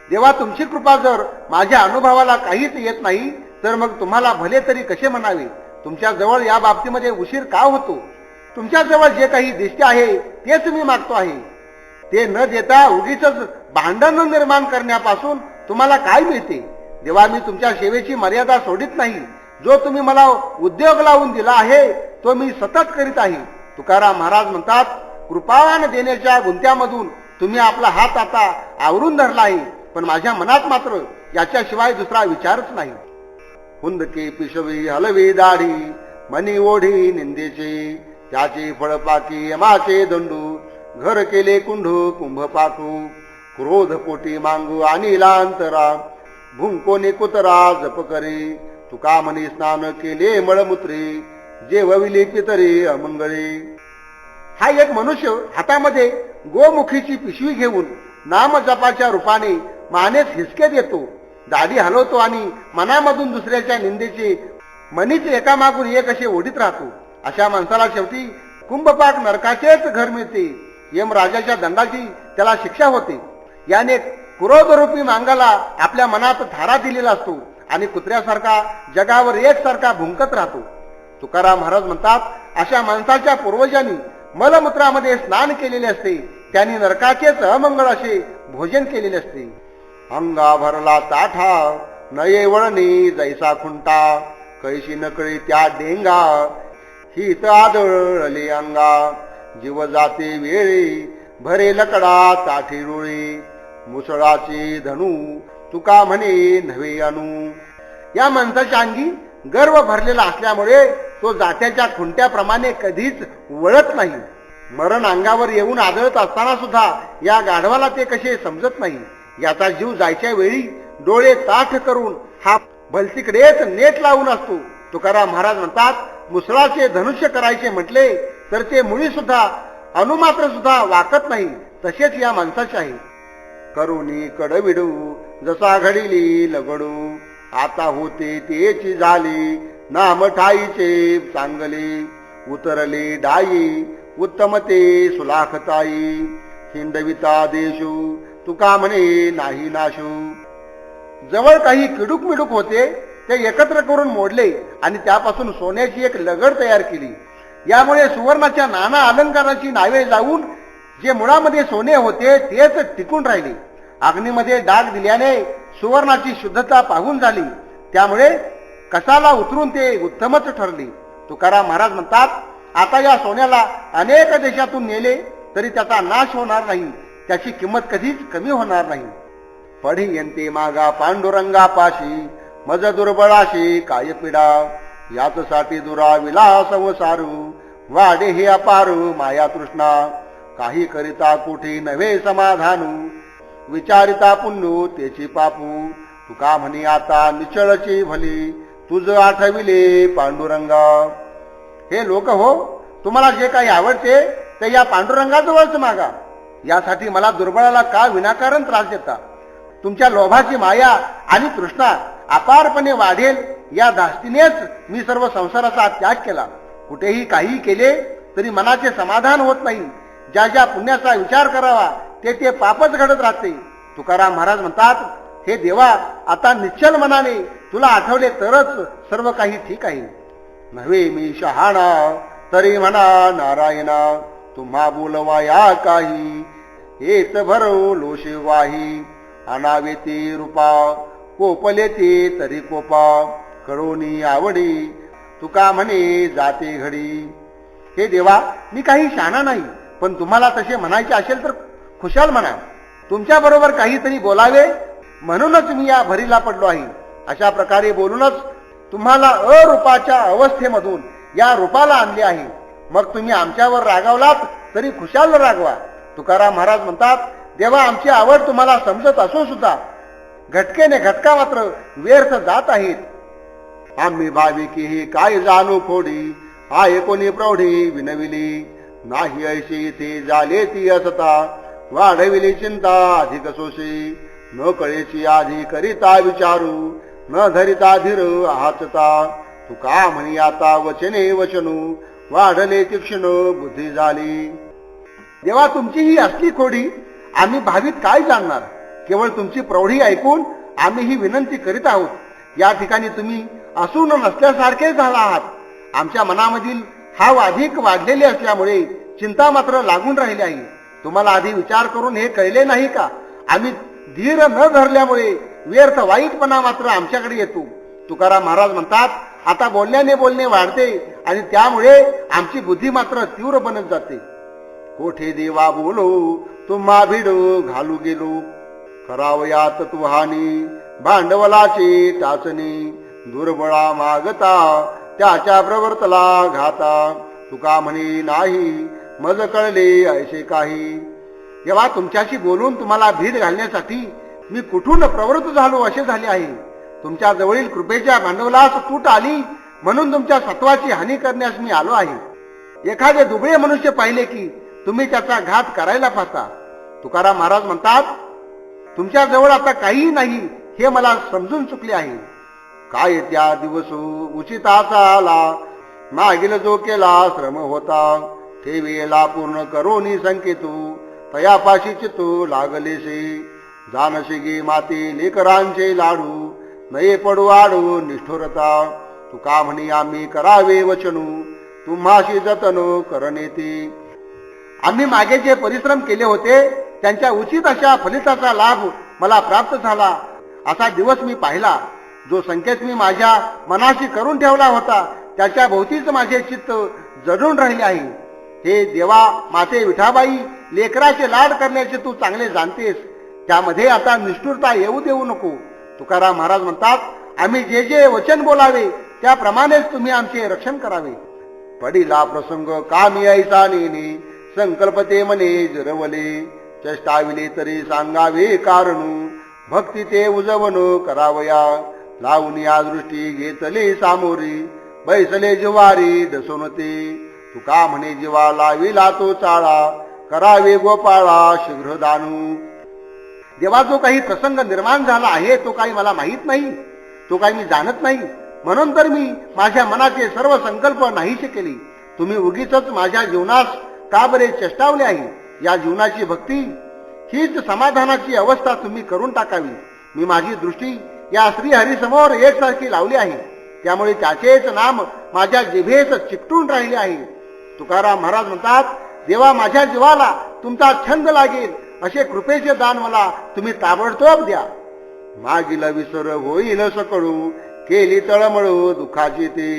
[SPEAKER 1] देवा तुमची कृपा जर माझ्या अनुभवाला काहीच येत नाही तर मग तुम्हाला भले तरी कसे म्हणावे. तुमच्या जवळ या बाबतीमध्ये उशीर का होतो? तुमच्या जवळ जे काही दिसते आहे तेच मी मागतो आहे. ते न देता उगीच भांडण निर्माण करण्यापासून तुम्हाला काय मिळते? देवा मी तुमच्या सेवेची मर्यादा सोडित नाही. जो तुम्ही मला उद्योग लावून दिला आहे तो मी सतत करीत आहे. तुकाराम महाराज म्हणतात, कृपावान देण्याच्या गुंत्यामधून तुम्ही आपला हात आता आवरून धरला आहे, पण माझ्या मनात मात्र याच्याशिवाय दुसरा विचारच नाही. हुंदके पिशवी हलवी दाढी मनी ओढी निंदेचे त्याचे फळपाकी यमाचे दंडू घर केले कुंढू कुंभ पाकू क्रोध पोटी मांगू आणि लांतरा भुंकोने कुतरा जप करे तुका म्हणी स्नान केले मळमूत्रे जेवविले पितरे अमंगळे. हा एक मनुष्य हातामध्ये गोमुखीची पिशवी घेऊन नाम जपाच्या रूपाने मानेस हिसके देतो, दाढी हलवतो आणि मनामधून दुसऱ्याच्या निंदेचे मनीच एकामागून एक असे ओढीत राहतो. अशा माणसाला शेवटी कुंभपाक नरकाचेच घर मिळते. यमराजाच्या दंडाची त्याला शिक्षा होते. याने क्रोधरूपी मांगाला आपल्या मनात धारा दिलेला असतो आणि कुत्र्यासारखा जगावर एकसारखा भुंकत राहतो. तुकाराम महाराज म्हणतात, अशा माणसाच्या पूर्वजांनी मलमूत्रामध्ये स्नान केलेले असते. त्यांनी नरकाचेच अमंगळ असे भोजन केलेले असते. अंगा भरला ताठा नये वळणी जैसा खुंटा कैशी नकळी त्या डेंगा हित आदळले अंगा जीव जाते वेळी भरे लकडा ताठी रुळी मुसळाची धनू तुका म्हणे नव्हे अनु. या माणसाच्या अंगी गर्व भरलेला असल्यामुळे तो जात्याच्या खुंट्याप्रमाणे कधीच वळत नाही. मरण अंगावर येऊन आदळत असताना सुद्धा या गाढवाला ते कसे समजत नाही. याचा जीव जायच्या वेळी डोळे ताठ करून हा भलतीकडेच नेट लावून असतो. तुकाराम महाराज म्हणतात, मुसळाचे धनुष्य करायचे म्हटले तर ते मुळी सुद्धा अनुमात्र सुद्धा वाकत नाही. तसेच या माणसाचे आहे. करुणी कडविडू जसा घडिली लगडू आता होते तेची झाली नाम ठाईचे चांगले उतरले डाई उत्तमते सुलाखताई हिंदविता देशू तुका म्हणे नाही नाशू. जवळ काही किडूक मिडूक होते ते एकत्र करून मोडले आणि त्यापासून सोन्याची एक लगड तयार केली. यामुळे सुवर्णाच्या नाना अलंकाराची नावे लावून जे मुळामध्ये सोने होते तेच टिकून राहिले. अग्नीमध्ये डाग दिल्याने सुवर्णाची शुद्धता पाहून झाली, त्यामुळे कसाला उतरून ते उत्तमच ठरले. तुकाराम महाराज म्हणतात, आता या सोन्याला अनेक देशातून नेले तरी त्याचा नाश होणार नाही, त्याची किंमत कधीच कमी होणार नाही. पढी यंते मागा पांडुरंगा पाशी मज दुर्बळाशी काय पिडा याच साठी दुरा विलास संसारू वाडे हे अपारू माया तृष्णा काही करिता कुठे नव्हे समाधानू विचारिता पुण्यो तेची पापू तुका म्हणी आता निचळची भली तुझ आठविले पांडुरंगा. हे लोक हो, तुम्हाला जे काही आवडते ते या पांडुरंगाजवळच मागा. यासाठी मला दुर्बळाला का विनाकारण त्रास देता. तुमच्या लोभाची माया आणि तृष्णा अपारपणे वाढेल या धास्तीनेच मी सर्व संसाराचा त्याग केला. कुठेही काही केले तरी मनाचे समाधान होत नाही. ज्या ज्या पुण्याचा विचार करावा ते ते पापच घडत राहते. तुकाराम महाराज म्हणतात, हे देवा, आता निश्चल मनाने तुला आठवले तरच सर्व काही ठीक आहे. नव्हे मी शहाणा तरी म्हणा नारायणा, तुम्हा बोलवा या काही. हेच भरो लोशे वाही, अनावेती रूपा, कोपले ते तरी कोपा, कळोनी आवडी, तुका म्हणे जाते घडी. हे देवा, मी काही शहाणा नाही, पण तुम्हाला तसे म्हणायचे असेल तर खुशाल म्हणा. तुमच्या बरोबर काहीतरी बोलावे म्हणूनच मी या भरीला पडलो आहे. अशा प्रकारे बोलूनच तुम्हाला अरूपाच्या अवस्थेमधून या रूपाला आणले आहे. मग तुम्ही आमच्यावर रागावलात तरी खुशाल रागवा. तुकाराम महाराज म्हणतात, देवा, आमची आवड तुम्हाला समजत असून सुद्धा घटकेने घटका मात्र व्यर्थ जात आहेत. आम्ही भाविकी हे काय जाणू फोडी, आहे कोणी प्रौढी विनविली. नाही ऐशी ते झाले ती असता, वाढविली चिंता अधिक सोशी. न कळेची आधी करिता विचारू, न धरिता धीर आहाचता. तुका म्हणी आता वचने वचनू, वाढले तीक्ष्ण बुद्धी झाली. देवा, तुमची ही असली खोडी आम्ही भावीत काय जाणणार. केवळ तुमची प्रौढी ऐकून आम्ही ही विनंती करीत आहोत. या ठिकाणी तुम्ही असून नसल्यासारखे झाला आहात. आमच्या मनामधील हाव अधिक वाढलेले असल्यामुळे चिंता मात्र लागून राहिली आहे. तुम्हाला आधी विचार करून हे कळले नाही का? आम्ही धीर न धरल्यामुळे व्यर्थ वाईटपणा मात्र आमच्याकडे येतो. तुकाराम महाराज म्हणतात, आता बोलण्याने बोलणे वाढते आणि त्यामुळे आमची बुद्धी मात्र तीव्र बनत जाते. कोठे देवा बोलो तुम्हा भिडो घालू गेलो, करावयात तुहानी भांडवलाची टाचणी. दुर्बळा मागता त्याच्या प्रवर्तला घाता, तुका म्हणे नाही मज कळले ऐसे काही. जेव्हा तुमच्याशी बोलून तुम्हाला भीड घालण्यासाठी मी कुठून प्रवृत्त झालो असे झाले आहे. तुमच्या जवळील कृपेच्या भांडवलास तूट आली म्हणून तुमच्या सत्वाची हानी करण्यास मी आलो आहे. एखादे दुबळे मनुष्य पाहिले की तुम्ही त्याचा घात करायला पाहता. तुकाराम महाराज म्हणतात, तुमच्या जवळ आता काही नाही हे मला समजून चुकले आहे. काय त्या दिवस उचिताचा आला, मागील जो केला श्रम होता. ठेवेला पूर्ण करोनी संकेतू, तयापाशी चित्तू लागलेसे. जानशी गे माते लेकरांचे लाडू, नये पडू आडू निष्ठुरता. तुका म्हणी आम्ही करावे वचनू, तुम्हाशी जतन करनेती. आम्ही मागे जे परिश्रम केले होते त्यांच्या उचित अशा फलिताचा लाभ मला प्राप्त झाला असा दिवस मी पाहिला. जो संकेत मी माझ्या मनाशी करून ठेवला होता त्याच्या भोवतीच माझे चित्त जडून राहिले आहे. हे देवा माते विठाबाई, लेकराचे लाड करण्याचे तू चांगले जाणतेस, त्यामध्ये आता निष्ठुरता येऊ देऊ नको. तुकाराम महाराज म्हणतात, आम्ही जे जे वचन बोलावे त्याप्रमाणेच तुम्ही आमचे रक्षण करावे. पडिला प्रसंग कामी ऐसा नेने, संकल्पते मने जरवले. चेष्टाविले तरी सांगावे कारणू, भक्ती ते उजवण करावया. लावून या दृष्टी घेतले सामोरी, बैसले जिवारी डसोनते. तुका म्हणे जीवा लाविला तो चाळा, करावे गोपाळा शीघ्र दानू. देवा, जो काही प्रसंग निर्माण झाला आहे तो काही मला माहीत नाही, तो काही मी जाणत नाही. म्हणून तर मी माझ्या मनाचे सर्व संकल्प नाहीसे केले. तुम्ही उगीच माझ्या जीवनास का बरे चेष्टावले आहे. या जीवनाची भक्ती हीच समाधानाची अवस्था तुम्ही करून टाकावी. मी माझी दृष्टी या श्रीहरीसमोर एकसारखी लावली आहे, त्यामुळे त्याचेच नाम माझ्या जिभेस चिकटून राहिले आहे. तुकाराम महाराज म्हणतात, देवा, माझ्या जीवाला तुमचा छंद लागेल असे कृपेचे दान मला तुम्ही ताबडतोब द्या. मागील विसर होईल सकळू, केली तळमळू दुःखाची ते.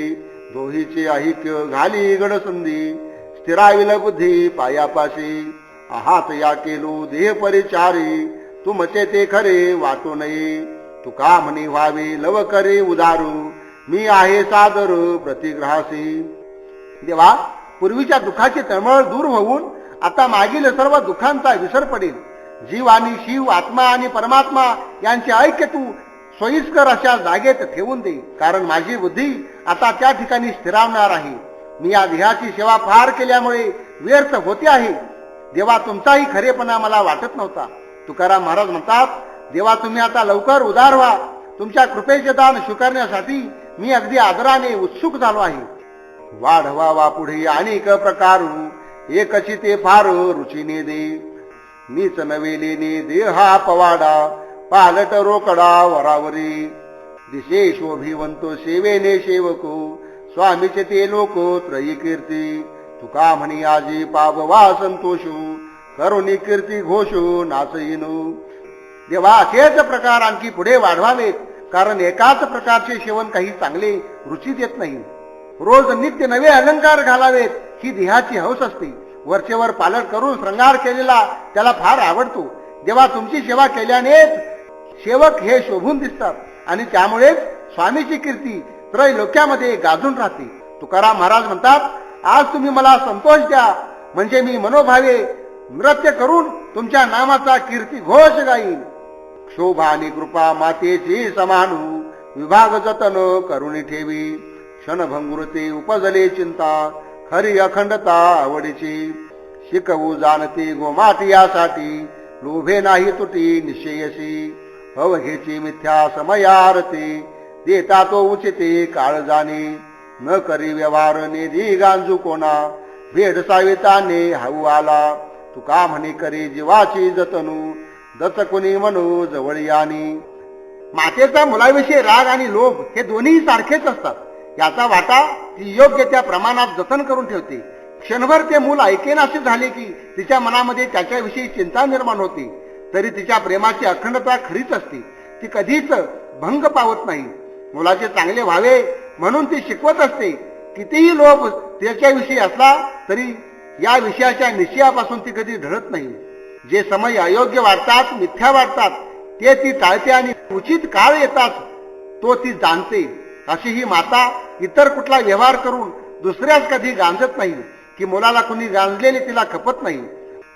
[SPEAKER 1] दोहीचे ऐक्य घाली गडसंधी, स्थिराविल बुद्धी पायापाशी. आहात या केलो देह परिचारी, तुमचे ते खरे वाटू नये. तुका म्हणी व्हावे लव करे उदारू, मी आहे सादर प्रतिग्रहासी. देवा, पूर्वीच्या दुःखाची तळमळ दूर होऊन आता मागील सर्व दुःखांचा विसर पडेल. जीव आणि शिव, आत्मा आणि परमात्मा यांचे ऐक्य तू सोयीस्कर अशा जागेत ठेवून दे, कारण माझी बुद्धी आता त्या ठिकाणी स्थिरावणार आहे. मी या देहाची सेवा फार केल्यामुळे व्यर्थ होते आहे. देवा, तुमचाही खरेपणा मला वाटत नव्हता. तुकाराम महाराज म्हणतात, देवा तुम्ही आता लवकर उदार व्हा. तुमच्या कृपेचे दान स्वीकारण्यासाठी मी अगदी आदराने उत्सुक झालो आहे. वाढवावा पुढे अनेक प्रकारू, एकची ते फार रुचीने दे. नीच नवेलेने देहा पवाडा, पालट रोकडा वरावरी. दिशे शोभिवंतो सेवेने सेवको, स्वामीचे ते लोक त्रयी कीर्ती. तुका म्हणी आजी पाववा संतोषू, करुणी कीर्ती घोषू नाचईनो. देवा, असेच प्रकार आणखी पुढे वाढवावेत, कारण एकाच प्रकारचे सेवन काही चांगले रुची देत नाही. रोज नित्य नवे अलंकार घालावेत ही देहाची हौस असते. वरचेवर पालट करून श्रंगार केलेला त्याला फार आवडतो. देवा, तुमची सेवा केल्यानेच सेवक हे शोभून दिसतात आणि त्यामुळेच स्वामीची कीर्ती त्रैलोक्यामध्ये गाजून राहते. तुकाराम महाराज म्हणतात, आज तुम्ही मला संतोष द्या, म्हणजे मी मनोभावे नृत्य करून तुमच्या नामाचा कीर्ती घोष गाईन. शोभा आणि कृपा मातेची समानू, विभाग जतन करुणी ठेवी. क्षणभंगुरते उपजले चिंता, खरी अखंडता आवडीची. शिकवू जाणते गोमाटी यासाठी, लोभे नाही तुटी निश्चयशी. अवघेची मिथ्या समयारते, देता तो उचिते काळ जाणे. न करी व्यवहार निधी गांजू कोणा, भेड साविताने हाऊ आला. तुका म्हणे करी जीवाची जतनू, दचकुनी म्हणू जवळ यानी. मातेचा मुलाविषयी राग आणि लोभ हे दोन्ही सारखेच असतात. याचा वाटा ती योग्य त्या प्रमाणात जतन करून ठेवते. क्षणभर ते मूल ऐकेनासे झाले की तिच्या मनामध्ये त्याच्याविषयी चिंता निर्माण होते. तरी तिच्या प्रेमाची अखंडता खरीच असते. ती कधीच भंग पावत नाही. मुलाचे चांगले व्हावे म्हणून ती शिकवत असते. कितीही लोभ त्याच्याविषयी असला तरी या विषयाच्या निश्चयापासून ती कधी ढळत नाही. जे समय अयोग्य वाटतात, मिथ्या वाटतात, ते ती टाळते आणि उचित काळ येतात तो ती जाणते. अशी ही माता इतर कुठला व्यवहार करून दुसऱ्याच कधी गांजत नाही की मुलाला कुणी गांजलेले तिला खपत नाही.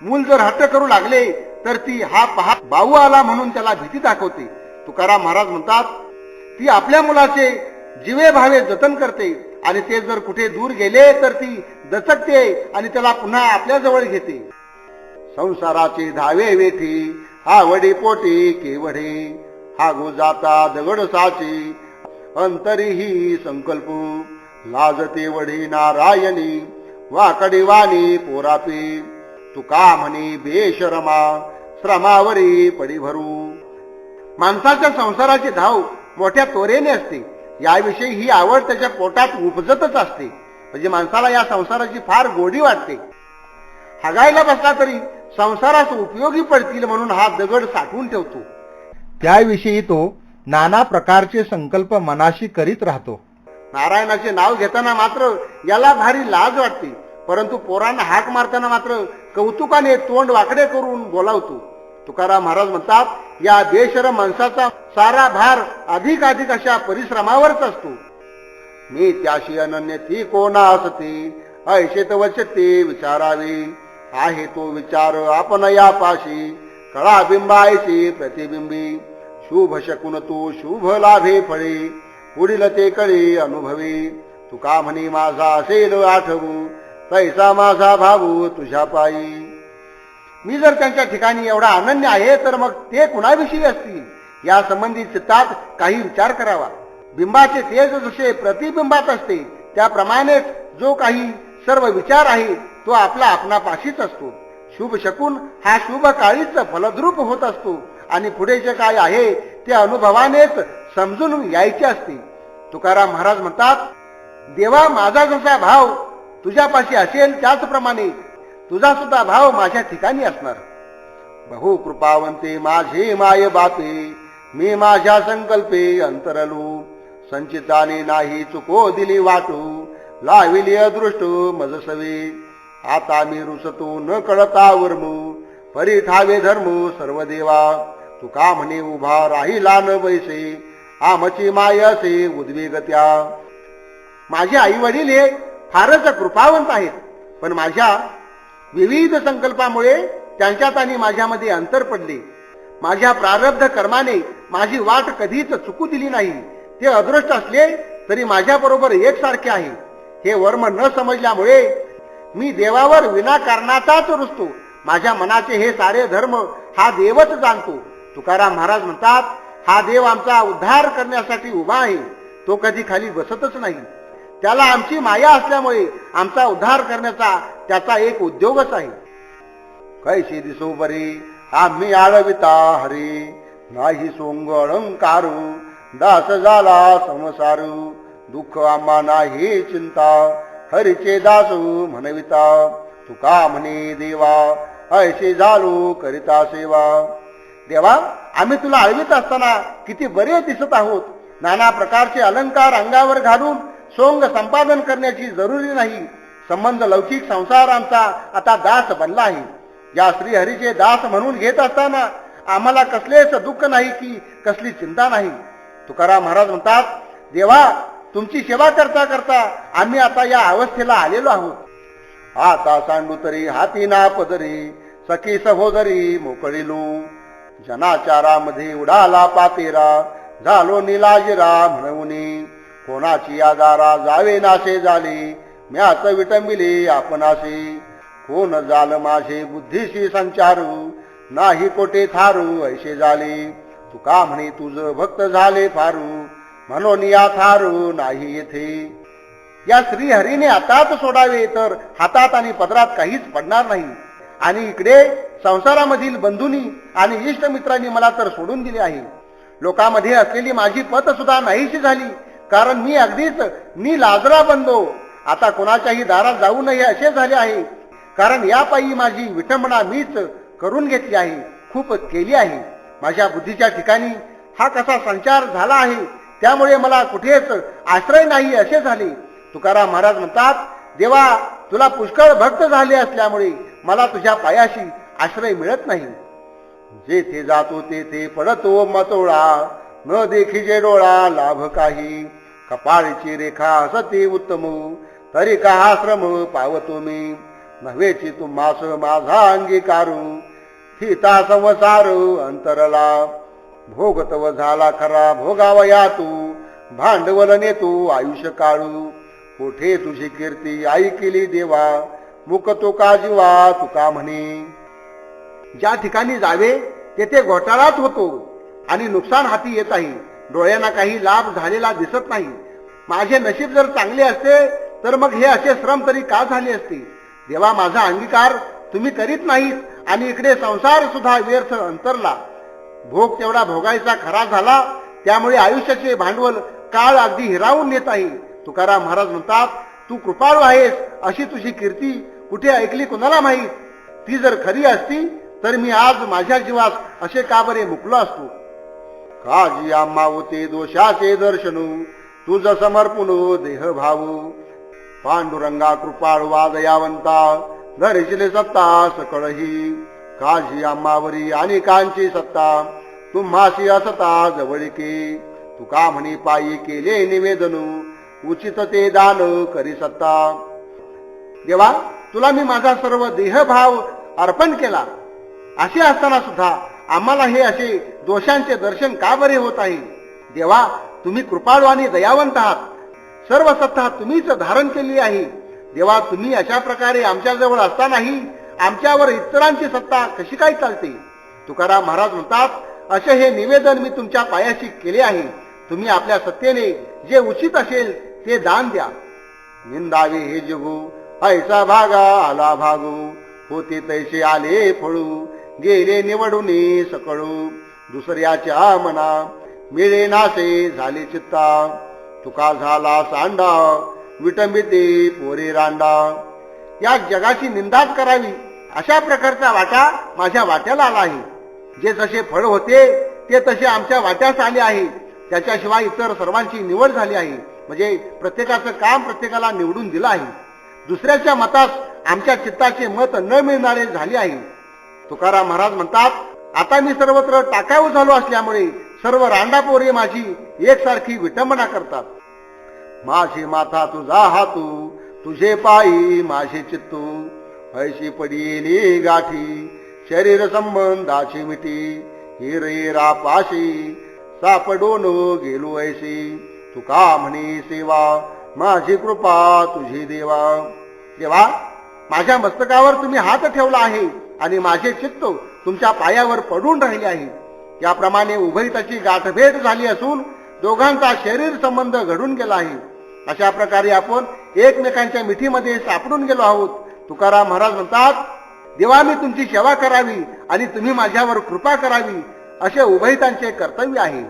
[SPEAKER 1] मूल जर हट्ट करू लागले तर ती हा पहा बाऊ आला म्हणून त्याला भीती दाखवते. तुकाराम महाराज म्हणतात, ती आपल्या मुलाचे जीवे भावे जतन करते आणि ते जर कुठे दूर गेले तर ती दचकते आणि त्याला पुन्हा आपल्या जवळ घेते. संसाराचे धावे वेठी, आवडी पोटी केवढे. हा गो जाता दगड साची, अंतरीही संकल्प. लाजते वढी नारायणी, वाकडी वाणी पोरापी. तुका म्हणे बेशरमा, श्रमावरी पडी भरू. माणसाच्या संसाराची धाव मोठ्या तोरेने असते. याविषयी ही आवड त्याच्या पोटात उपजतच असते. म्हणजे माणसाला या संसाराची फार गोडी वाटते. हागायला बसला तरी संसारास उपयोगी पडतील म्हणून हा दगड साठवून ठेवतो. त्याविषयी तो नाना प्रकारचे संकल्प मनाशी करीत राहतो. नारायणाचे नाव घेताना मात्र याला भारी लाज वाटते, परंतु पोरांना हाक मारताना मात्र कौतुकाने तोंड वाकडे करून बोलावतो. तुकाराम महाराज म्हणतात, या बेशरम माणसाचा सारा भार अधिक अशा परिश्रमावरच असतो. मी त्याशी अनन्य ती कोणा असते, ऐशेत वचते विचारावे. आहे तो विचार आपण या पाशी, कळा बिंबायची प्रतिबिंबी. शुभ शकून तो शुभ लाभे फळे, पुढील ते कळे अनुभवी. तुका म्हणे माझा असेल आठवू, तैसा माझा भाऊ तुझ्या पायी. मी जर त्यांच्या ठिकाणी एवढा अनन्य आहे तर मग ते कुणाविषयी असतील या संबंधी चित्तात काही विचार करावा. बिंबाचे तेज जसे प्रतिबिंबात असते त्याप्रमाणेच जो काही सर्व विचार आहे तो आपला आपणापाशीच असतो. शुभ शकून हा शुभ काळीच फलद्रूप होत असतो आणि पुढे जे काय आहे ते अनुभवानेच समजून यायचे असते. तुकाराम महाराज म्हणतात, देवा माझा जसा भाव तुझ्यापाशी असेल त्याचप्रमाणे तुझा सुद्धा भाव माझ्या ठिकाणी असणार. बहु कृपावंते माझे माय बापे, मी माझ्या संकल्पे अंतरलो. संचिताने नाही चुको दिली वाटू, लाविली अदृष्ट मजसवे. आता मी रुसतो न कळता वर्मू, परी ठावे धर्म सर्व देवा. तुका म्हणे उभा राहिला न बैसे, आमची माय असे उद्वेगत्या. माझे आई वडील हे फारच कृपावंत आहेत, पण माझ्या विविध संकल्पामुळे त्यांच्यात आणि माझ्यामध्ये अंतर पडले. माझ्या प्रारब्ध कर्माने माझी वाट कधीच चुकू दिली नाही. ते अदृष्ट असले तरी माझ्या बरोबर एकसारखे आहे. हे वर्म न समजल्यामुळे मी देवावर विनाकारणाचाच रुसतो. माझ्या मनाचे हे सारे धर्म हा देवच जाणतो. तुकाराम महाराज म्हणतात, हा देव आमचा उद्धार करण्यासाठी उभा आहे. तो कधी खाली बसतच नाही. त्याला आमची माया असल्यामुळे आमचा उद्धार करण्याचा त्याचा एक उद्योगच आहे. कैशी दिसो बरे आम्ही आळविता हरी, नाही सोंग अलंकारू दास झाला संसारू. दुःख आम्हा नाही चिंता हरीचे दासू म्हणविता. तुका म्हणे देवा ऐसे झालो करिता सेवा. देवा, आम्ही तुला आळवीत असताना किती बरे दिसत आहोत. नाना प्रकारचे अलंकार अंगावर घालून सोंग संपादन करण्याची जरुरी नाही. संबंध लौकिक संसार आमचा आता दास बनला आहे. या श्रीहरीचे दास म्हणून घेत असताना आम्हाला कसलेच दुःख नाही की कसली चिंता नाही. तुकाराम महाराज म्हणतात, देवा, तुमची सेवा करता करता आम्ही आता या अवस्थेला आलेलो आहोत. आता सांडू तरी हाती ना पदरी, सखी सहोदरी मोकळीलू. जनाचारामध्ये उडाला पातेरा, झालो निलाजरा म्हणून. कोणाची आजारा जावे नाशे झाले, म्याच विटंबिले आपणासे. कोण जाल माझे बुद्धीशी संचारू, नाही कोठे थारू ऐसे झाले. तुका म्हणे तुझ भक्त झाले फारू, म्हणून या थारू नाही येथे. या श्रीहरीने आताच सोडावे तर हातात आणि पदरात काहीच पडणार नाही. आणि इकडे संसारामधील बंधूंनी आणि इष्ट मित्रांनी मला तर सोडून दिले आहे. लोकांमध्ये असलेली माझी पत सुद्धा नाहीशी झाली, कारण मी अगदीच लाजरा बनलो. आता कोणाच्याही दारात जाऊ नये असे झाले आहे, कारण या पायी माझी विटंबना मीच करून घेतली आहे, खूप केली आहे. माझ्या बुद्धीच्या ठिकाणी हा कसा संचार झाला आहे, त्यामुळे मला कुठेच आश्रय नाही असे झाले. तुकाराम महाराज म्हणतात, देवा, तुला पुष्कळ भक्त झाले असल्यामुळे मला तुझ्या पायाशी आश्रय मिळत नाही. जेथे जातो तेथे पडतो मतोळा, न देखीजे डोळा लाभ काही. कपाळीची रेखा हसते उत्तम, तरी का श्रम पावतो मी. नव्हेची तुम्हास माझा अंगीकारू, हिता संसार अंतरला. भोगतव झाला खरा भोगावया तू, भांडवल नेतो आयुष्य काळू. कोठे तुझी कीर्ती ऐकिली देवा, मुक तो का जीवा तुका म्हणे. ज्या ठिकाणी जावे तेथे घोटाळाच होतो आणि नुकसान हाती येत आहे. डोळ्यांना काही लाभ झालेला दिसत नाही. माझे नशीब जर चांगले असते तर मग हे असे श्रम तरी का झाले असते. देवा, माझा अंगीकार तुम्ही करीत नाहीत आणि इकडे संसार सुद्धा व्यर्थ अंतरला. भोग तेवढा भोगायचा खरा झाला, त्यामुळे आयुष्याचे भांडवल काळ अगदी हिरावून नेत आहे. तुकाराम महाराज म्हणतात, तू कृपाळू आहेस अशी तुझी कीर्ती कुठे ऐकली कुणाला माहीत. ती जर खरी असती तर मी आज माझ्या जीवास असे का बरे मुकलो असतो. काजी आम्हा होते दोषाचे दर्शनू, तुझ समर्पण देह भाऊ. पांडुरंगा कृपाळू वादयावंता, धरिशिले सत्ता सकळही. काजी आम्हावरी अनेकांची सत्ता, तुम्हाशी असता जवळके. तुका म्हणे पायी केले निवेदनू, उचित ते दान करी सत्ता. देवा, तुला मी माझा सर्व देहभाव अर्पण केला. असे असताना सुद्धा आम्हाला हे असे दोषांचे दर्शन का बरे होत आहे. देवा, तुम्ही कृपाळू आणि दयावंत आहात. सर्व सत्ता तुम्हीच धारण केली आहे. देवा, तुम्ही अशा प्रकारे आमच्या जवळ असतानाही आमच्यावर इतरांची सत्ता कशी काय चालते. तुकाराम महाराज म्हणतात, असे हे निवेदन मी तुमच्या पायाशी केले आहे. तुम्ही आपल्या सत्तेने जे उचित असेल ते दान द्या. निंदावे हे जगू ऐसा भागा आला भागू, होते तैसे आले फळू. गेले निवडून सकळू, दुसऱ्याच्या मना मिळे नासे झाले चित्ता. तुका झाला सांडा, विटंबिते पोरे रांडा. या जगाची निंदाच करावी अशा प्रकारचा वाटा माझ्या वाट्याला आला आहे. जे जसे फळ होते ते तसे आमच्या वाट्यास आले आहे. त्याच्याशिवाय इतर सर्वांची निवड झाली आहे. म्हणजे प्रत्येकाचं काम प्रत्येकाला निवडून दिलं आहे. दुसऱ्याच्या मतास आमच्या चित्ताचे मत न मिळणारे झाले आहे. तुकाराम महाराज म्हणतात, आता मी सर्वत्र टाकाऊ झालो असल्यामुळे सर्व रांडापोरे माझी एकसारखी विटंबना करतात. माझी माथा तुझा हातू, तुझे पायी माझे चित्तू. ऐशी पडीली गाठी, शरीर संबंधाची मिठी. हिरेरा पाशी सापडून गेलो ऐशी तुका म्हणे सेवा माझी कृपा तुझी देवा. देवा, माझ्या मस्तकावर तुम्ही हात ठेवला आहे आणि माझे चित्त तुमच्या पायावर पडून राहिले आहे. याप्रमाणे उभयताची गाठभेट झाली असून दोघांचा शरीर संबंध घडून गेला आहे. अशा प्रकारे आपण एकमेकांच्या मिठीमध्ये सापडून गेलो आहोत. तुकाराम महाराज म्हणतात, देवा मी तुमची सेवा करावी आणि तुम्ही माझ्यावर कृपा करावी असे उभयतांचे कर्तव्य आहे.